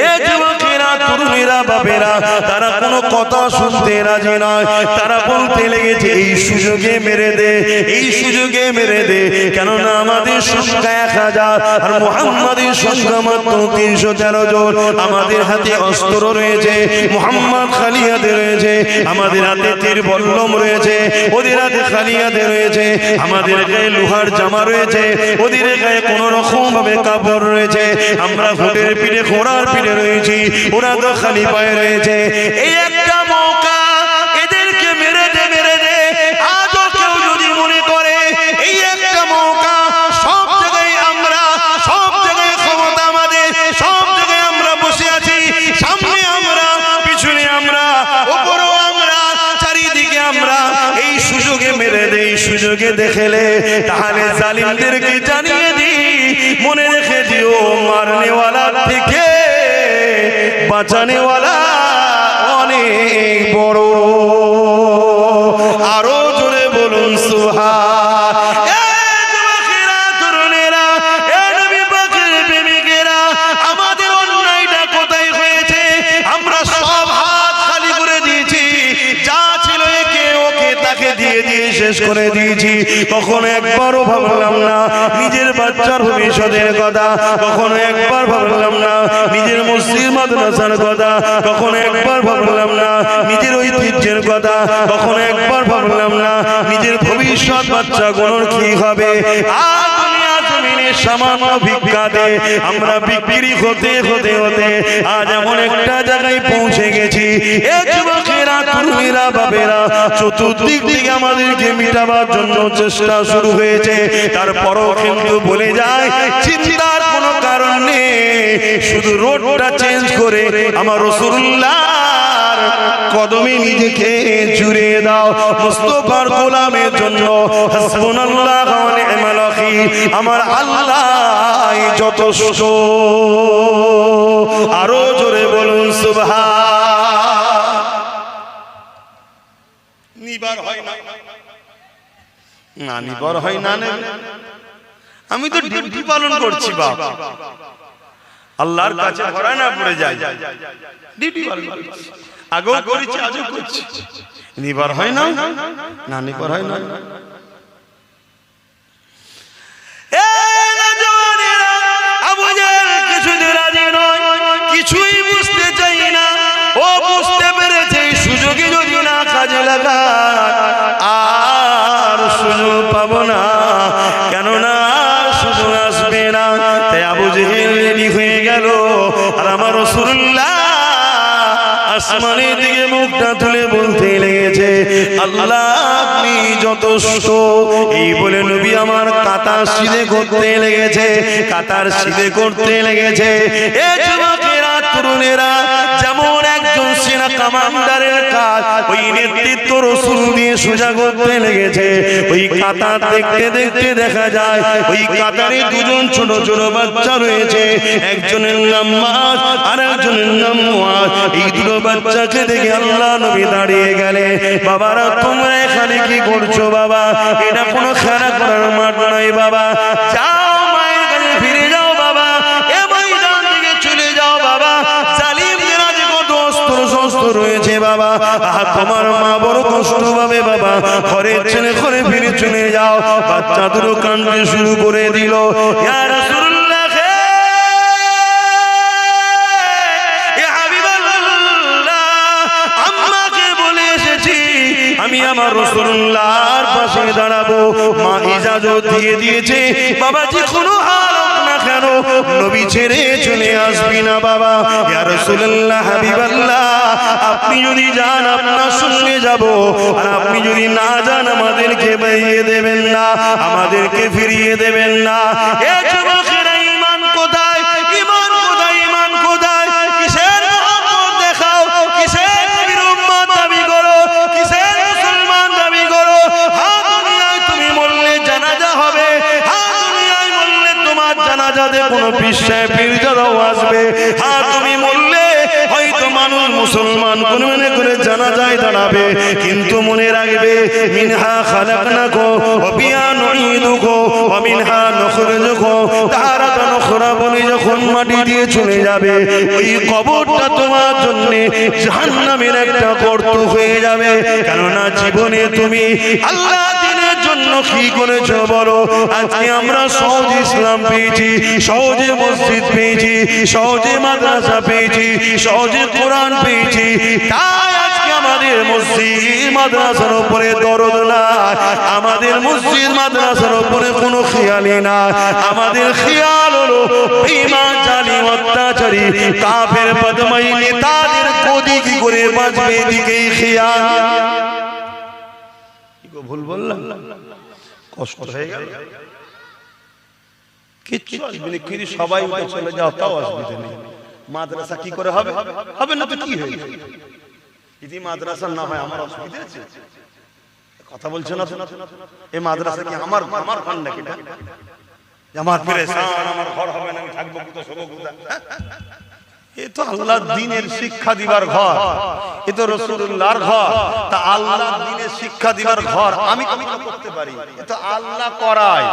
Speaker 1: এ যুবকেরা, তরুণেরা, বাপেরা, তারা কোনো কথা শুনতে রাজি নয়। তারা বলতে লেগেছে এই সুযোগে মেরে দে, এই সুযোগে মেরে দে, কেননা আমাদের সংখ্যা 1000 আর মুহাম্মাদের সংখ্যা মাত্র 313 জন। আমাদের হাতে অস্ত্র রয়েছে, মুহাম্মদ খালি হাতে রয়েছে, আমাদের হাতে তীর বল্লম রয়েছে, ওদের হাতে খালি হাতে রয়েছে, আমাদের গায়ে লোহার জামা রয়েছে, ওদের গায়ে কোন রকম ভাবে কাপড় রয়েছে, আমরা ঘোড়ার পিঠে ঘোড়ার পিঠে রয়েছি, ওরা তো খালি পায়ে রয়েছে। এই একটা মৌকা, এদেরকে মেরে দে, মেরে দে। আজও কেউ যদি মনে করে এই একটা মৌকা, সব জায়গায় আমরা, সব জায়গায় ক্ষমতা আমাদের, সব জায়গায় আমরা বসে আছি, সামনে আমরা, পিছনে আমরা, উপরেও আমরা, চারিদিকে আমরা, এই সুযোগে মেরে দে, এই সুযোগে দেখেলে তাহলে জালিমদেরকে জানিয়ে দি, মনে রেখে দিও মারনেওয়ালা থেকে বাঁচানেওয়ালা অনেক বড়। আরো জোরে বলুন সুবহান। আমাদের অন্যায়টা কোথায় হয়েছে? আমরা সব হাত খালি করে দিয়েছি, যা ছিল একে ওকে তাকে দিয়ে দিয়ে শেষ করে দিয়েছি। কখনো একবারও ভাবলাম না নিজের বাচ্চার ভবিষ্যতের কথা, কখনো একবার ভাবলাম না নিজের মসজিদ মাদ্রাসার কথা, কখনো একবার ভাবলাম না নিজের ঐতিহ্যের কথা, কখনো একবার ভাবলাম না নিজের ভবিষ্যৎ বাচ্চাগুলোর কি হবে। আর দুনিয়া জমিনে সামান্য ভিক্ষাতে আমরা বিক্রি হতে হতে হতে আজ এমন একটা জায়গায় পৌঁছে গেছি। এ যুবকেরা, তরুণীরা, বাবেরা, চতুর্দিক থেকে আমাদেরকে মিটাবার জন্য চেষ্টা শুরু হয়েছে। তারপরও কিন্তু বলে যায় চিন্তার কোনো কারণ নেই, শুধু রোডটা চেঞ্জ করে আমার রাসূলুল্লাহর কদমে নিজেকে জুড়ে দাও। মুস্তাফার গোলামের জন্য হাসবুনাল্লাহু ওয়া নি'মাল ওয়াকিল, আমার আল্লাহ যথেষ্ট। আরো জোরে বলুন সুবহান। নিবার হয় না, না নিবার হয় না, আমি তো ডিউটি পালন করছি বাপ, আল্লাহর কাছে ধরা না পড়ে যায়, ডিউটি পালন করছি, আগেও করেছি আজও করছি, নিবার হয় না, না নিবার হয় না। আবু জাহেল কিছুতে রাজি নয়, কিছুই বুঝতে চাই না। ও বুঝতে পেরেছে সুযোগে যদি না কাজে লাগায় আর সুযোগ পাবো না, কেননা সুযোগ আসবে না। তাই আবু জাহেল রেডি হয়ে গেল, আর আমার রাসূলুল্লাহ আসমানের দিকে মুখটা তুলে বলতে লেগেছে, আল্লাহ আপনি যথেষ্ট। এই বলে নবী আমার কাতার সিধে করতে লেগেছে, কাতার সিধে করতে লেগেছে। এ যুবকেরা, তরুণেরা, যেমন একজন সেনা কমান্ডারের কাজ ওই নেতৃত্ব রাসূল দিয়ে সোজা করতে লেগেছে। ওই কাতার দেখতে দেখতে দেখা যায় ওই কাতারে দুজন ছোট ছোট বাচ্চা রয়েছে। একজনের নাম মাস আর একজনের নাম মুআজ। এই দুটো বাচ্চাকে দেখে আল্লাহ নবী দাঁড়িয়ে গেলেন। বাবারা, তোমরা এখানে কি করছো বাবা? এটা কোনো খেলা করার মাঠ নয় বাবা। যাও মায়ের কাছে ফিরে যাও বাবা, এ ময়দান থেকে চলে যাও বাবা। জালিমদের আজ কত অস্ত্র শস্ত্র রয়েছে বাবা। তোমার মা বড় কষ্ট পাবে বাবা। ঘরের ছেলে ঘরে ফিরে চলে যাও। বাচ্চা দুটো কাঁদতে শুরু করে দিল। ইয়া রাসূলুল্লাহ, আমি আমার রাসূলুল্লাহর পাশে দাঁড়াবো। মা ইজাজত দিয়ে দিয়েছে, বাবা যে কোনো হাল হোক না কেন নবী ছেড়ে চলে আসবি না বাবা। ইয়া রাসূলুল্লাহ, হাবিবাল্লাহ, আপনি যদি যান আপনার সঙ্গে যাব, আর আপনি যদি না যান আমাদেরকে বেরিয়ে দেবেন না, আমাদেরকে ফিরিয়ে দেবেন না। এ যুবকেরা, ঈমান কোথায়? ঈমান কোথায়? ঈমান কোথায়? কিসের মোহাম্মত দেখাও? কিসের নবীর উম্মত দাবি করো? কিসের মুসলমান দাবি করো? হ্যাঁ, দুনিয়ায় তুমি বললে জানাজা হবে। হ্যাঁ, দুনিয়ায় বললে তোমার জানাজাতে কোনো পীর পীরজাদাও আসবে। হ্যাঁ, তুমি বললে হয়তো মানুষ মুসলমান কোন মনে করে জানাজায় দাঁড়াবে। কিন্তু মনে রাখবে, মিনহা খালাকনাকুম ওয়া ফিহা নুঈদুকুম ওয়া মিনহা নুখরিজুকুম তারাতান উখরা বলে যখন মাটি দিয়ে চলে যাবে, ওই কবরটা তোমার জন্য জাহান্নামের একটা গর্ত হয়ে যাবে। কেননা জীবনে তুমি আল্লাহ দ্বীনের জন্য কি করেছো বলো? আজকে আমরা সহজে ইসলাম পেয়েছি, সহজে মসজিদ পেয়েছি, সহজে মাদ্রাসা পেয়েছি, সহজে কোরআন পেয়েছি। তাই আজকে আমাদের মসজিদ মাদ্রাসার উপরে দরদ নাই, আমাদের মসজিদ মাদ্রাসার উপরে কোনো খেয়ালই না। আমাদের খেয়াল হলো বেঈমান, জালিম, অত্যাচারী, কাফের, বদমাই নেতাদের গদি কি করে বাঁচবে, এদিকেই খেয়াল। ভুল বললাম? কষ্ট হয়ে গেল? কিচ্ছু আসবে না, কিন্তু সবাই উঠে চলে যাও, তাও আসবে না। মাদ্রাসা কি করে হবে? হবে না তো কি হয়ে যাবে? যদি মাদ্রাসা না হয় আমার অসুবিধা আছে? কথা বলছো না? এই মাদ্রাসা কি আমার আমার ঘর নাকি? আমার পেরেশান, আমার ঘর হবে না, আমি থাকবো কোথায়, শোবো কোথায়? এ তো আল্লাহর দ্বীনের শিক্ষা দিবার ঘর, এ তো রাসূলুল্লাহর ঘর। তা আল্লাহর দ্বীনের শিক্ষা দিবার ঘর আমি কি করতে পারি? এ তো আল্লাহ করায়,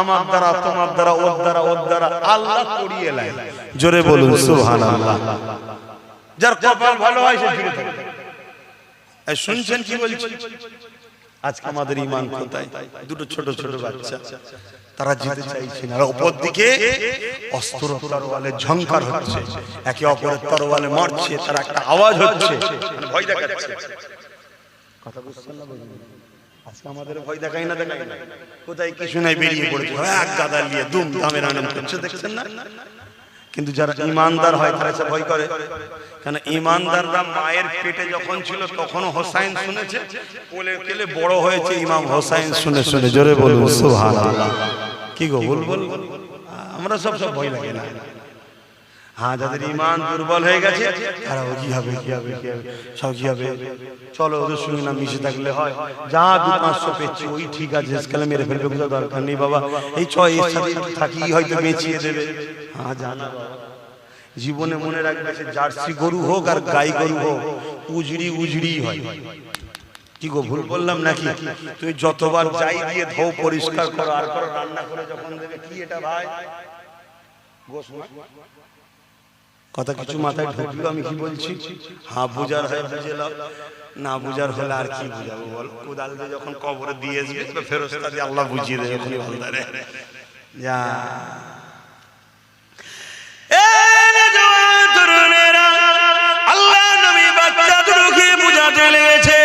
Speaker 1: আমার দ্বারা, তোমার দ্বারা, ওর দ্বারা, ওর দ্বারা আল্লাহ করিয়ে নেয়। জোরে বলুন সুবহানাল্লাহ। যার কপাল ভালো হয় সে ফিরে থাকে। শুনছেন কি বলছি? আজকে আমাদের ঈমান কোথায়? দুটো ছোট ছোট বাচ্চা, তারা যেতে চাইছে না। উপর দিকে অস্ত্র তরোয়ালের ঝংকার হচ্ছে, একে অপরের তরোয়ালে মারছে, তার একটা আওয়াজ হচ্ছে, ভয় দেখাচ্ছে। কথা বুঝছেন না? আজকে আমাদের ভয় দেখাই না, দেখাই না, কোথায় কিছু নাই, বেরিয়ে পড়েছে এক গাদা নিয়ে দুম দামের আনন্দ করছে, দেখছেন না? কিন্তু যারা ইমানদার হয় তারা সে ভয় করে। কেন? ইমানদাররা মায়ের পেটে যখন ছিল তখনও হোসাইন শুনেছে, কোলে কোলে বড় হয়েছে ইমাম হোসাইন শুনে শুনে। জোরে বলুন সুবহানাল্লাহ। কি গো ভুল বল? আমরা সব ভয় লাগে না। হ্যাঁ, যাদের ইমান দুর্বল হয়ে গেছে তারা কি হবে, কি হবে, কি হবে, সব কি হবে, চলো ওদের সঙ্গে না মিশে থাকলে হয়, যা 2-500 পেয়েছি ওই ঠিক আছে, আজকাল মেরে ফেলবে, কোনো দরকার নেই বাবা, এই ছয় এর সাথে থাকি হয়তো বেঁচিয়ে দেবে। হ্যাঁ, জানা জীবনে মনে রাখবে, সে জার্সি গরু হোক আর গাই গরু হোক, উজড়ি উজড়ি হয়। কি গো ভুল বললাম নাকি? তুমি যতবার যাই দিয়ে ধো, পরিষ্কার করো, আর করো, রান্না করে যখন দেবে, কি এটা ভাই গোশ কথা কিছু মাথায় ঢুকলো আমি কি বলছি? হ্যাঁ, বুঝার হয় বুঝে নাও, না বুঝার হলে আর কি বুঝাবো বল? কোদাল দিয়ে যখন কবরে দিয়ে আসবে ফেরেশতা দিয়ে আল্লাহ বুঝিয়ে দেবে ওখানে বান্দারে। যা আল্লাহ নবী বাচ্চাদেরকে বুঝাতে লেগেছে,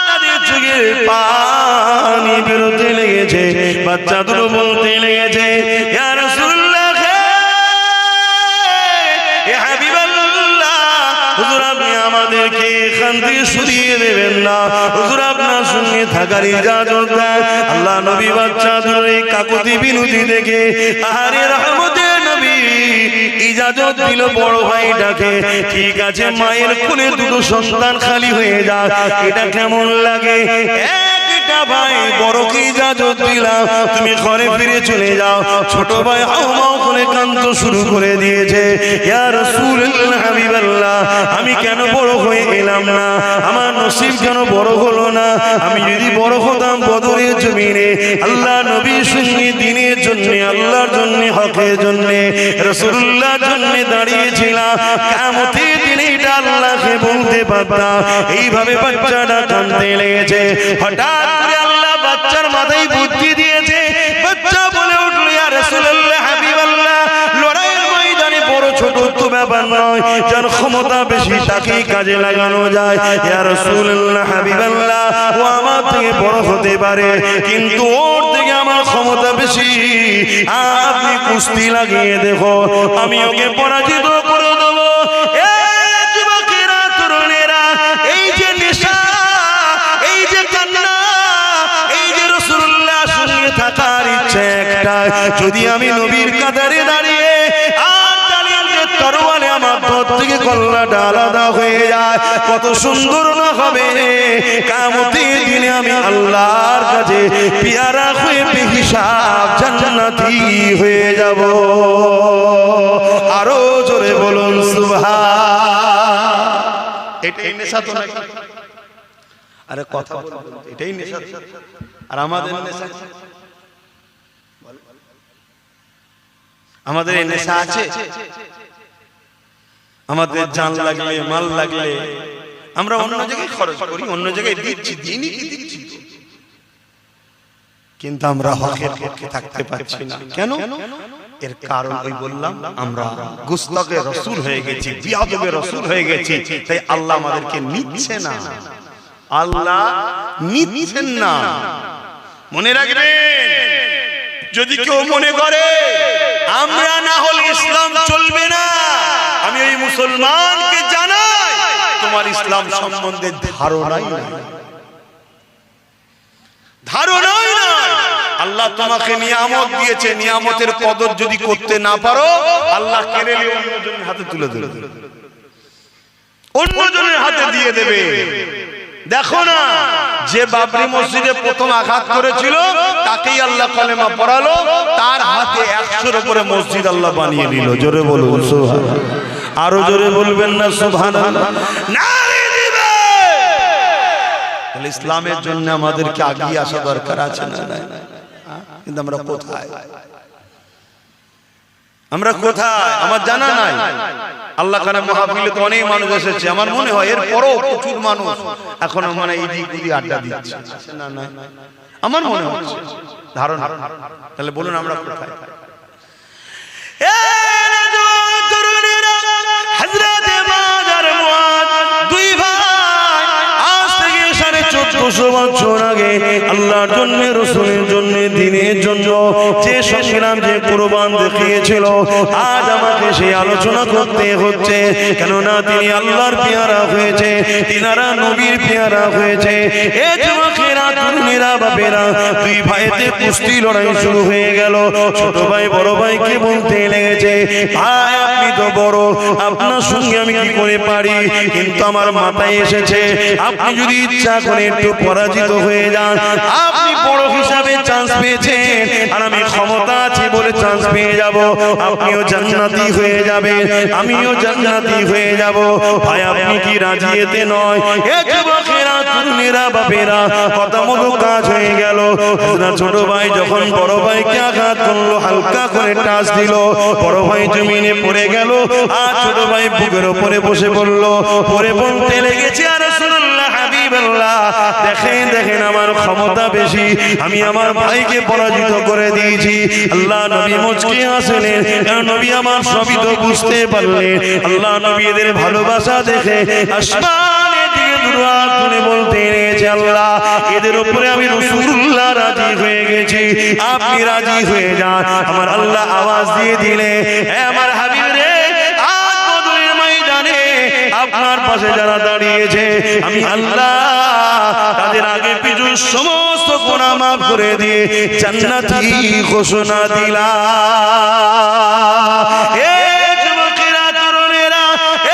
Speaker 1: তাদের চোখে পানি বেরোতে লেগেছে, বাচ্চাদের বলতে লেগেছে, ইয়া রাসূলুল্লাহ, হে হাবিবাল্লাহ, হুজুর আপনি আমাদেরকে এখান থেকে সরিয়ে দেবেন না, হুজুর আপনার সঙ্গে থাকার ইজাজত দেন। আল্লাহ নবী বাচ্চা ধরে কাকুতি বিনতি দেখে আরে রহমতের নবী ইজাজত দিল বড় ভাইটাকে। ঠিক আছে, মায়ের কোলে দুটো সন্তান খালি হয়ে যায়, এটা কেমন লাগে? একটা ভাই বড়কে ইজাজত দিলাম, তুমি ঘরে ফিরে চলে যাও। ছোট ভাই হাউমাউ করে কাঁদতে শুরু করে দিয়েছে, ইয়া রাসূলুল্লাহ হাবিবাল্লাহ, আমি কেন বড় হয়ে এলাম না? আমার নসিব কেন বড় হলো না? আমি যদি বড় হতাম বদরের জমিনে আল্লাহ নবীর সঙ্গে দ্বীনের জন্য, আল্লাহর জন্য, হকের জন্য, রাসূলুল্লাহর জন্য দাঁড়িয়েছিলাম, কিয়ামতের দিনে এটা আল্লাহকে বলতে পারতাম। এইভাবে বাচ্চাটা কাঁদতে লেগেছে। হঠাৎ করে আল্লাহ বাচ্চার মাথায় বুদ্ধি দিয়েছে। বাচ্চা বলে উঠল, ইয়া রাসূলুল্লাহ হাবিবাল্লাহ, লড়াইয়ের ময়দানে বড় ছোট তো ব্যাপার নয়, যার ক্ষমতা বেশি তাকেই কাজে লাগানো যায়। ইয়া রাসূলুল্লাহ হাবিবাল্লাহ, ও আমার থেকে বড় হতে পারে, কিন্তু ওর থেকে আমার ক্ষমতা বেশি। আপনি কুস্তি লাগিয়ে দেখো, আমি ওকে পরাজিত করে দেবো। যুবকেরা, তরুণেরা, এই যে নেশা, এই যে কান্না, এই যে রাসূলুল্লাহ সঙ্গে থাকার ইচ্ছে একটা, যদি আমি নবীর কাতারে দাঁড়িয়ে আর তালিমের তরোয়ালে আমার পথ থেকে কল্লাটা আলাদা হয়ে যায়, কত সুন্দর না হবে? কিয়ামতের দিনে আমি আল্লাহর কাছে পিয়ারা হয়ে বেহিসাব জান্নাতি হয়ে যাব। আরো জোরে বলুন সুবহান। এটাই নেশা তো নাকি? আরে কথা বলুন, এটাই নেশা। আর আমাদের নেশা, আমাদের এই নেশা আছে? আমাদের জান লাগলে, মাল লাগলে আমরা অন্য জায়গায় খরচ করি, অন্য জায়গায় দিচ্ছি, দিনই কি দিচ্ছি, কিন্তু আমরা হকের পক্ষে থাকতে পারছি না। কেন? এর কারণ ওই বললাম, আমরা গুস্তাখে রাসূল হয়ে গেছি, বিয়াদবে রাসূল হয়ে গেছি, তাই আল্লাহ আমাদেরকে নিচ্ছে না, আল্লাহ নিচ্ছেন না। মনে রাখবেন, যদি কেউ মনে করে আমরা না হলে ইসলাম চলবে না, আমি ওই মুসলমানকে জানাই তোমার ইসলাম সম্বন্ধে ধারণাই নাই, ধারণাই নাই। আল্লাহ তোমাকে নিয়ামত দিয়েছে, নিয়ামতের কদর যদি করতে না পারো, আল্লাহ কেড়ে নিয়ে অন্যজনের হাতে তুলে দেবে, অন্যজনের হাতে দিয়ে দেবে। দেখো না, যে বাবরি মসজিদে প্রথম আঘাত করেছিল তাকেই আল্লাহ কলেমা পড়ালো, তার হাতে 100-এর উপরে মসজিদ আল্লাহ বানিয়ে দিল। জোরে বলুন সুবহানাল্লাহ। আরো জোরে বলবেন না সুবহানাল্লাহ? নারে দিবে। তাহলে ইসলামের জন্য আমাদেরকে আগিয়ে আসা দরকার আছে না? কিন্তু আমরা কোথায়? আমরা কোথায় আমার জানা নাই। আল্লাহ কারণে মাহফিলে তো অনেক মানুষ এসেছে, আমার মনে হয় এর পরও প্রচুর মানুষ এখনো মানে ইদি আড্ডা দিচ্ছে না, না আমার মনে হচ্ছে ধারণা। তাহলে বলুন আমরা কোথায়? আল্লাহর জন্য, রাসূলের জন্য, দ্বীনের জন্য যে সংগ্রাম, যে কুরবান দেখিয়েছিল, আজ আমাকে সেই আলোচনা করতে হচ্ছে। কেননা তিনি আল্লাহর পেয়ারা হয়েছে, তিনারা নবীর পেয়ারা হয়েছে। এ যুবকেরা, তরুণেরা, বাপেরা, দুই ভাইতে কুস্তি লড়াই শুরু হয়ে গেল। ছোট ভাই বড় ভাইকে বলতে লেগেছে, ভাই আপনি তো বড়, আপনার সঙ্গে আমি কি করে পারি? কিন্তু আমার মাথায় এসেছে, আপনি যদি ইচ্ছা করে একটু পরাজিত হয়ে যান, আপনি বড় হিসাবে চান্স পেয়েছেন, আর আমি ক্ষমতা আছে বলে চান্স পেয়ে যাব, আপনিও জান্নাতি হয়ে যাবেন, আমিও জান্নাতি হয়ে যাব। ভাই আপনি কি রাজি? এতে নয়। এ যুবকেরা, তরুণেরা, বাপেরা, কথা মতো কাজ হয়ে গেল। ছোট ভাই যখন বড় ভাইকে আঘাত করলো, হালকা করে টাচ দিল, বড় ভাই জমিনে পড়ে গেল, আর ছোট ভাই বুকের উপরে বসে পড়ল, পরে বলতে লেগেছে, আর রাসূলুল্লাহ হাবিবাল্লাহ, দেখেন দেখেন আমার ক্ষমতা বেশি, আমি আমার ভাইকে পরাজিত করে দিয়েছি। আল্লাহ নবী মুচকি হাসলেন, কারণ নবী আমার সবই তো বুঝতে পারলেন। আল্লাহ নবী এদের ভালোবাসা দেখে আসমানের দিকে দুহাত তুলে বলতে লেগেছে, আল্লাহ এদের উপরে আমি রাসূলুল্লাহ রাজি হয়ে গেছি, আপনি রাজি হয়ে যান। আমার আল্লাহ আওয়াজ দিয়ে দিলে, হে আমার হাবিব রে, আজ বদরের ময়দানে আপনার পাশে যারা দাঁড়িয়েছে আমি আল্লাহ তাদের আগে পিছু সমস্ত গুনাহ মাফ করে দিয়ে জান্নাতি ঘোষণা দিলাম। এ যুবকেরা, তরুণেরা,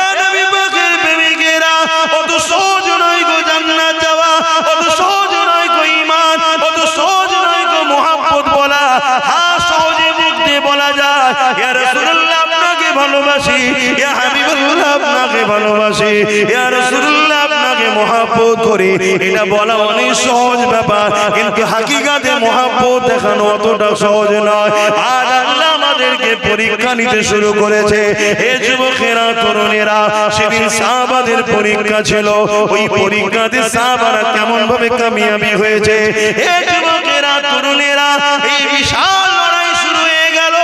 Speaker 1: এ নবী পাকের প্রেমিকেরা, অত সহজ নয় গো জান্নাত যাওয়া, অত সহজ নয় গো ঈমান, অত সহজ নয় গো মুহাব্বত বলা। হ্যাঁ, সহজে মুখ দিয়ে বলা যায় ইয়া রাসূলুল্লাহ আপনাকে ভালোবাসি, ইয়া হাবিবুল্লাহ আপনাকে ভালোবাসি, ইয়া রাসূলুল্লাহ আপনাকে মুহাব্বত করি, এটা বলা অনেক সহজ ব্যাপার, কিন্তু হাকিকাতে মুহাব্বত দেখানো অতটা সহজ নয়। আর আল্লাহ আমাদেরকে পরীক্ষা নিতে শুরু করেছে। হে যুবকেরা, তরুণেরা, সেদিন সাহাবাদের পরীক্ষা ছিল, ওই পরীক্ষাতে সাহাবারা কেমন ভাবে কামিয়াবি হয়েছে। হে যুবকেরা, তরুণেরা, এই বিশাল লড়াই শুরু হয়ে গেল।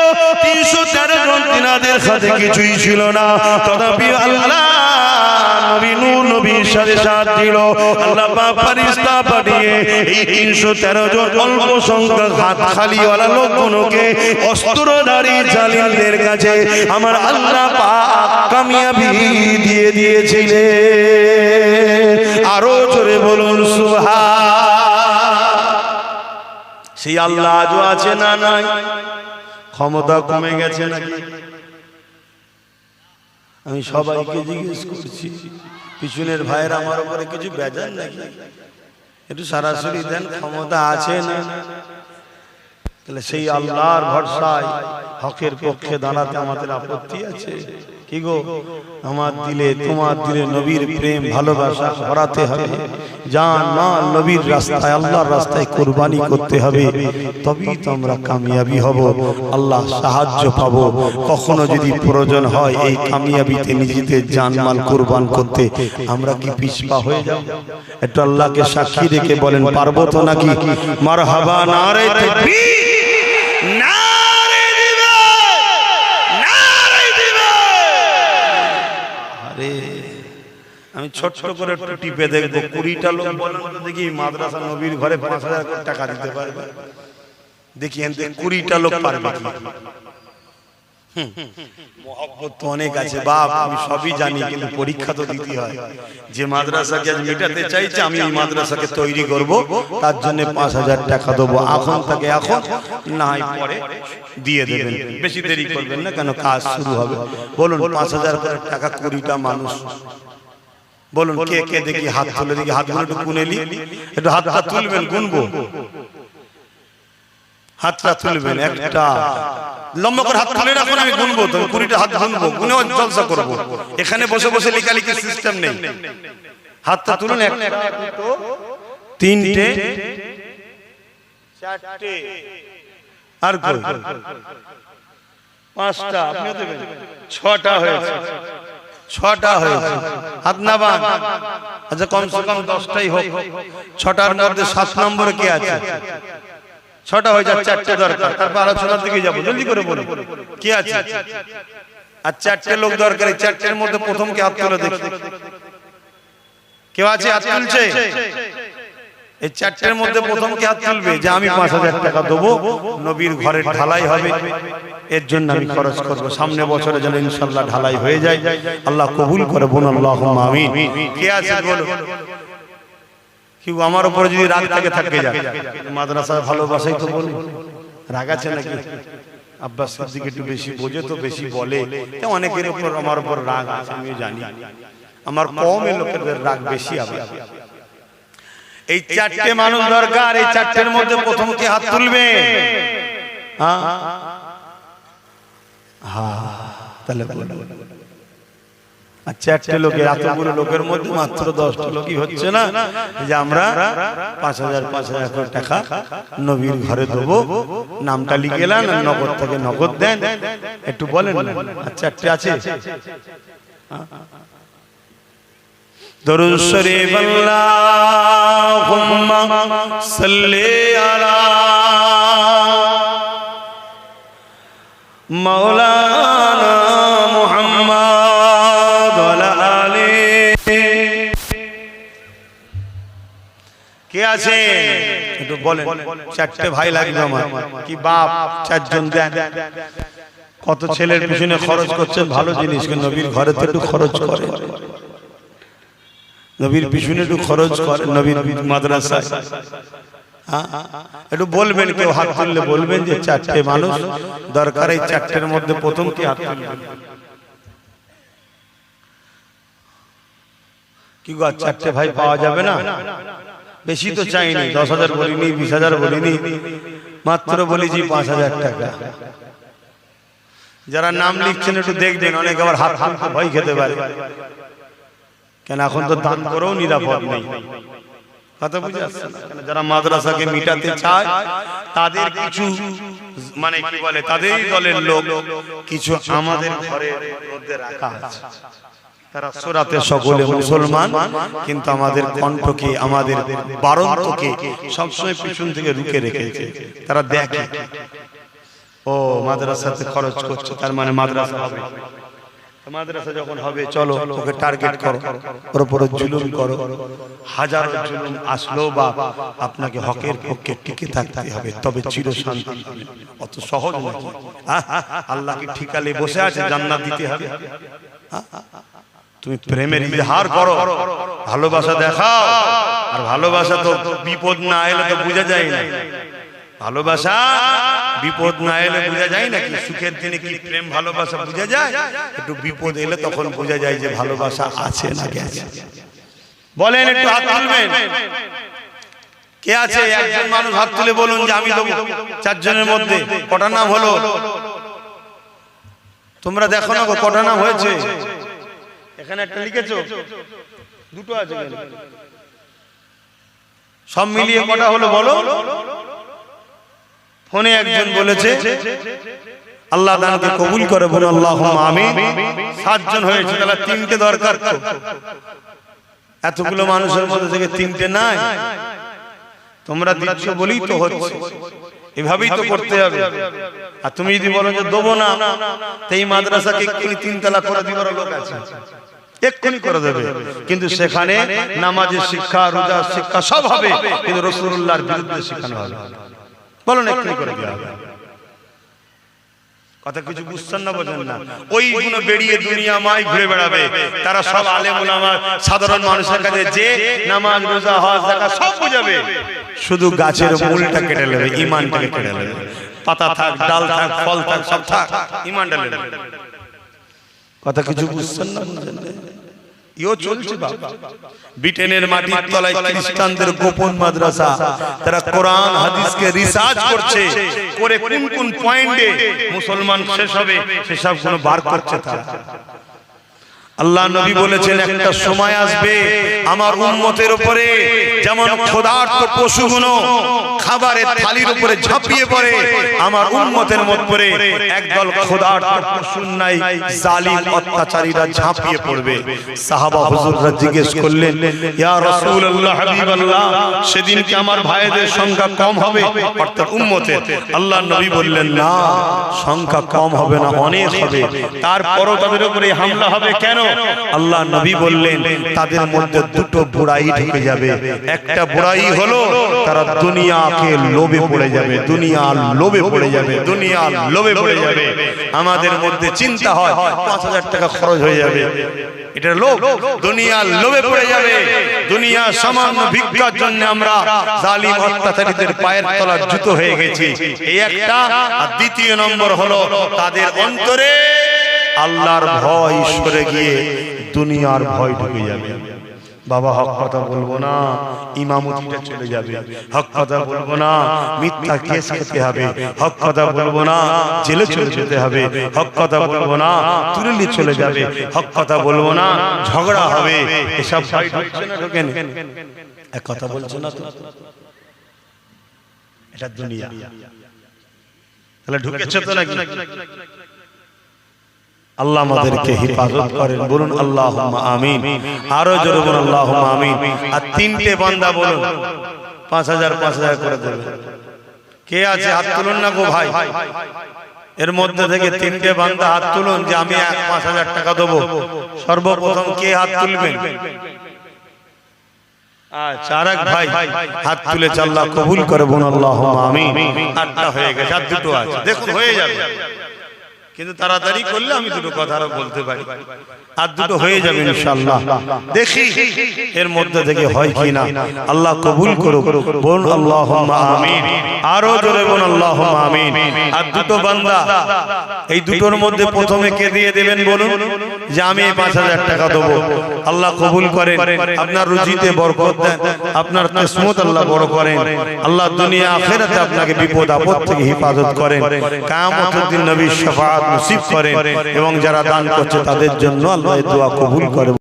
Speaker 1: 313 জন, তিনাদের হাতে কিছুই ছিল না, তথাপি আল্লাহ নবী নূহ নবীর সাথে সাথ দিল। আল্লাহ পাক ফেরেশতা পাঠিয়ে এই 313 জন অল্প সংখ্যক হাত খালিওয়ালা লোকগুলোকে অস্ত্রধারী জালিমদের কাছে আমার আল্লাহ পাক কামিয়াবি দিয়ে দিয়েছিলেন। আরো জোরে বলুন সুবহান। সেই আল্লাহ আজও আছে না নাই? ক্ষমতা কমে গেছে নাকি? আমি সবাইকে জিজ্ঞেস করছি, পিছনের ভাইয়ের আমার উপরে কিছু বেজার নাকি? একটু সরাসরি দেন, ক্ষমতা আছে না? তাহলে সেই আল্লাহর ভরসায় হকের পক্ষে দাঁড়াতে আমাদের আপত্তি আছে কি গো? আমার দিলে, তোমার দিলে নবীর প্রেম ভালোবাসা ভরাতে হবে, জান মাল নবীর রাস্তায়, আল্লাহর রাস্তায় কুরবানি করতে হবে, তবেই তো আমরা কামিয়াবি হব, আল্লাহ সাহায্য পাবো। কখনো যদি প্রয়োজন হয় এই কামিয়াবিতে নিজেদের জান মাল কুরবান করতে, আমরা কি পিছপা হয়ে যাব? একটু আল্লাহকে সাক্ষী রেখে বলেন, পারবো তো নাকি? মারহাবা, নারে তাকবীর, নারে দিবে, নারে দিবে। আরে আমি ছোট্ট করে একটু টিপে দেখবো, 20টা লোক বলেন তো দেখি মাদ্রাসা নবীর ঘরে 5000 টাকা দিতে পারবে? দেখি 20টা লোক পারবে কি? মহব্বত তো অনেক আছে বাপ, আমি সবই জানি, কিন্তু পরীক্ষা তো দিতে হয়। যে মাদ্রাসাকে আজ মেটাতে চাইছে, আমি এই মাদ্রাসাকে তৈরি করব, তার জন্য 5000 টাকা দেবো। এখন তাকে, এখন না হয় পরে দিয়ে দেবেন, বেশি দেরি করবেন না, কেন কাজ শুরু হবে। বলুন 5000 টাকা 20টা মানুষ, বলুন কে কে দেখি হাত তুলে, দেখি হাতগুলো একটু গুনেলি, একটু হাতটা তুলবেন, গুনবো। হাতটা তুলবেন, একটা লম্বা করে হাত তুলে রাখুন, আমি গুনবো, তো 20টা হাত গুনবো, গুনে জলসা করবো। এখানে বসে বসে লেখালেখির সিস্টেম নেই। হাতটা তুলুন, 1 2 3 4 আর কই 5টা, আপনিও দেবেন, 6টা হয়েছে, 6টা হয়েছে। হাত নাবান, আচ্ছা কমসে কম 10টাই হোক। 6টার মধ্যে 7 নম্বরে কে আছে? 6টা হয়ে যায়, 4টে দরকার, তারপর আলোচনার দিকে যাবো। জলদি করে বলুন কে আছে? আর 4টে লোক দরকার। 4টের মধ্যে প্রথম কে হাত তুলে দেখি, কেউ আছে হাত তুলছে? এই 4টের মধ্যে প্রথম কে হাত তুলবে যে আমি 5000 টাকা দেবো, নবীর ঘরের ঢালাই হবে, এর জন্য আমি খরচ করবো, সামনে বছরে যেন ইনশাআল্লাহ ঢালাই হয়ে যায়, আল্লাহ কবুল করে, বলুন আল্লাহুম্মা আমিন। কে আছে বলো? কি আমার উপরে যদি রাগ থাকে থাকে যাক, মাদ্রাসার ভালোবাসাই তো বলি। রাগ আছে নাকি? আব্বাস সিদ্দিক একটু বেশি বোঝে তো বেশি বলে, অনেকের উপর আমার উপর রাগ আছে, আমি জানি। আমার কওমের লোকেদের রাগ বেশি হবে। এই 4টে মানুষ দরকার। এই 4টের মধ্যে প্রথম কে হাত তুলবে? হ্যাঁ হ্যাঁ, তাহলে আর 4টে লোকের, এতগুলো লোকের মধ্যে মাত্র 10টা লোকই হচ্ছে না যে আমরা 5000 টাকা নবীর ঘরে দেবো, নামটা লিখে এলেন, নগদ থেকে নগদ দেন, একটু বলেন। আর 4টে আছে? দরুদ শরীফ আল্লাহুম্মা সাল্লি আলা মাওলানা মুহাম্মদ ওয়া আলি। কে আছে একটু বলেন? 4টে ভাই লাগবে আমার, কি বাপ 4 জন দেন। কত ছেলের পিছনে খরচ করছেন, ভালো জিনিস, নবীর ঘরে তো একটু খরচ করে। নবীর পিছনে একটু খরচ করে নবীর মাদ্রাসায়। একটু বলবেন, কেউ হাত তুললে বলবেন যে চারটে মানুষ দরকার, এই চারটের মধ্যে প্রথম কি হাত তুলবেন? কি গো, চারটে ভাই পাওয়া যাবে না? বেশি তো চাইনি, 10,000 বলিনি, 20,000 বলিনি, মাত্র বলেছি 5,000 টাকা। যারা নাম লিখছেন একটু দেখবেন, অনেক আবার হাত তুলতে ভয় খেতে পারে, কেন এখন তো দান করেও নিরাপদ নেই। কথা বুঝে আসছে না? যারা মাদ্রাসাকে মিটাতে চায় তাদের কিছু মানে কি বলে, তাদেরই দলের লোক কিছু আমাদের ঘরের মধ্যে রাখা আছে। তারা সূরাতে সকলে মুসলমান, কিন্তু আমাদের কণ্ঠকে, আমাদের বারন্তকে সবসময় পিছন থেকে রুখে রেখেছে। তারা দেখে ও মাদ্রাসাতে খরচ করছে, তার মানে মাদ্রাসা হবে। মাদ্রাসা যখন হবে, চলো ওকে টার্গেট করো, ওর উপরে জুলুম করো। হাজারো জুলুম আসলো বা আপনাকে হকের পক্ষে টিকে থাকতে হবে, তবে চিরশান্তি। অত সহজ নাকি? আল্লাহ কি ঠিকালে বসে আছে জান্নাত দিতে হবে? তুমি প্রেমের ইজহার করো, ভালোবাসা দেখাও। আর ভালোবাসা তো বিপদ না এলে তো বোঝা যায় না। ভালোবাসা বিপদ না এলে বোঝা যায় নাকি? সুখের দিনে কি প্রেম ভালোবাসা বোঝা যায়? একটু বিপদ এলে তখন বোঝা যায় যে ভালোবাসা আছে না গেছে। বলেন, একটু হাত তুলবেন। কে আছে? একজন মানুষ হাত তুলে বলুন যে আমি দেবো। চারজনের মধ্যে কটা নাম হলো? তোমরা দেখো না কটা নাম হয়েছে? এখানে একটা লিখেছো, দুটো আছে, সব মিলিয়ে কটা হলো বলো? ফোনে একজন বলেছে, আল্লাহ দানকে কবুল করে বলো আল্লাহুম্মা আমিন। 7 জন হয়েছে, তাহলে 3টে দরকার। তো এতগুলো মানুষের মধ্যে থেকে 3টে নাই, তোমরা দিচ্ছ বলেই তো হচ্ছে। এভাবেই তো করতে হবে। আর তুমি যদি বলো যে দেবো না, তো এই মাদ্রাসাকে 3 তালাক করে দিবার লোক আছে, এক্ষুনি করে দেবে। কিন্তু সেখানে নামাজের শিক্ষা, রোজার শিক্ষা সব হবে, কিন্তু রাসূলুল্লাহর বিরুদ্ধে শেখানো হবে। বলো না, এক্ষুনি করে দেওয়া হবে। কথা কিছু বুঝছেন না, বোঝেন না? ওইগুলো বেরিয়ে দুনিয়া মাই ঘুরে বেড়াবে। তারা সব আলেম ওলামা সাধারণ মানুষের কাছে যে নামাজ, রোজা, হজ, যাকাত সব বুঝাবে, শুধু গাছের মূলটা কেটে নেবে, ঈমানটাকে কেটে নেবে। পাতা থাক, ডাল থাক, ফল থাক, সব থাক, ঈমানটা নেবে। কথা কিছু বুঝছেন না, বুঝেন না? ইও চলছে বাবা। ব্রিটেনের মাটির তলায় খ্রিস্টানদের গোপন মাদ্রাসা, তারা কোরআন হাদিসকে রিসার্চ করছে, করে কোন কোন পয়েন্টে মুসলমান শেষ হবে সেসব গুলো বার করছে তারা। আল্লাহ নবী বলেছেন, একটা সময় আসবে আমার উম্মতের উপরে যেমন ক্ষুধার্ত পশুগুলো খাবারের থালির উপরে ঝাঁপিয়ে পড়ে, আমার উম্মতের মধ্যে একদল ক্ষুধার্ত পশুর নাই জালিম অত্যাচারীরা ঝাঁপিয়ে পড়বে। সাহাবা হুজুররা জিজ্ঞেস করলেন, ইয়া রাসূলুল্লাহ, হাবিবাল্লাহ, সেদিন কি আমার ভাইদের সংখ্যা কম হবে, অর্থাৎ উম্মতের? আল্লাহ নবী বললেন, না, সংখ্যা কম হবে না, অনেক হবে। তারপরও তাদের উপরে হামলা হবে। কেন? আল্লাহ নবী বললেন, তাদের মধ্যে 2টো বুড়াই ঢুকে যাবে। একটা বুড়াই হলো তারা দুনিয়াকে লোভে পড়ে যাবে, দুনিয়ার লোভে পড়ে যাবে, দুনিয়ার লোভে পড়ে যাবে। আমাদের মধ্যে চিন্তা হয় 5,000 টাকা খরচ হয়ে যাবে, এটা লোভ, দুনিয়ার লোভে পড়ে যাবে। দুনিয়া সামান্য ভিক্ষার জন্য আমরা জালিম অত্যাচারীদের পায়ের তলার জুতো হয়ে গেছি, এই একটা। আর দ্বিতীয় নম্বর হলো তাদের অন্তরে আল্লাহর ভয় সরে গিয়ে দুনিয়ার ভয় ঢুকে যাবে। বাবা, হক কথা বলবো না, ইমামতিটা চলে যাবে। হক কথা বলবো না, মিথ্যা কেস খেতে হবে। হক কথা বলবো না, জেলে চলে যেতে হবে। হক কথা বলবো না, তুরলি চলে যাবে। হক কথা বলবো না, ঝগড়া হবে। এসব ভয় ঢুকছে না, ঢোকে না? এক কথা বলছো না তো, এটা দুনিয়া। তাহলে ঢুকেছে তো নাকি? আল্লাহ আমাদেরকে হেফাজত করেন, বলুন আল্লাহুম্মা আমিন। আরো জোরে বলুন আল্লাহুম্মা আমিন। আর 3টে বান্দা বলুন 5,000 5,000 করে দেবে। কে আছে হাত তুলুন না গো ভাই, এর মধ্যে থেকে 3টে বান্দা হাত তুলুন যে আমি 5,000 টাকা দেবো। সর্বপ্রথম কে হাত তুলবেন? আচ্ছা, আরেক ভাই হাত তুলে আল্লাহ কবুল করে বলুন আল্লাহুম্মা আমিন। 8টা হয়ে গেছে, আর 2টো আছে, দেখুন হয়ে যাবে। কিন্তু তাড়াতাড়ি করলে আমি দুটো কথা আরো বলতে পারি, আর দুটো হয়ে যাবে ইনশাআল্লাহ। দেখি এর মধ্যে থেকে হয় কিনা। আল্লাহ কবুল করুক, বলুন আল্লাহুম্মা আমিন। আরো জোরে বলুন আল্লাহুম্মা আমিন। আর দুটো বান্দা, এই দুটোর মধ্যে প্রথমে কে দিয়ে দেবেন বলুন? যে আমি 5000 টাকা দেবো। আল্লাহ কবুল করেন, আপনার রুজিতে বরকত দেন, আপনার কিসমত আল্লাহ বড় করেন, আল্লাহ দুনিয়া আখিরাতে আপনাকে বিপদ আপদ থেকে হেফাজত করেন, কিয়ামতের দিন নবীর শাফাআত নসিব করেন, এবং যারা দান করছে তাদের জন্য আল্লাহ দোয়া কবুল করে।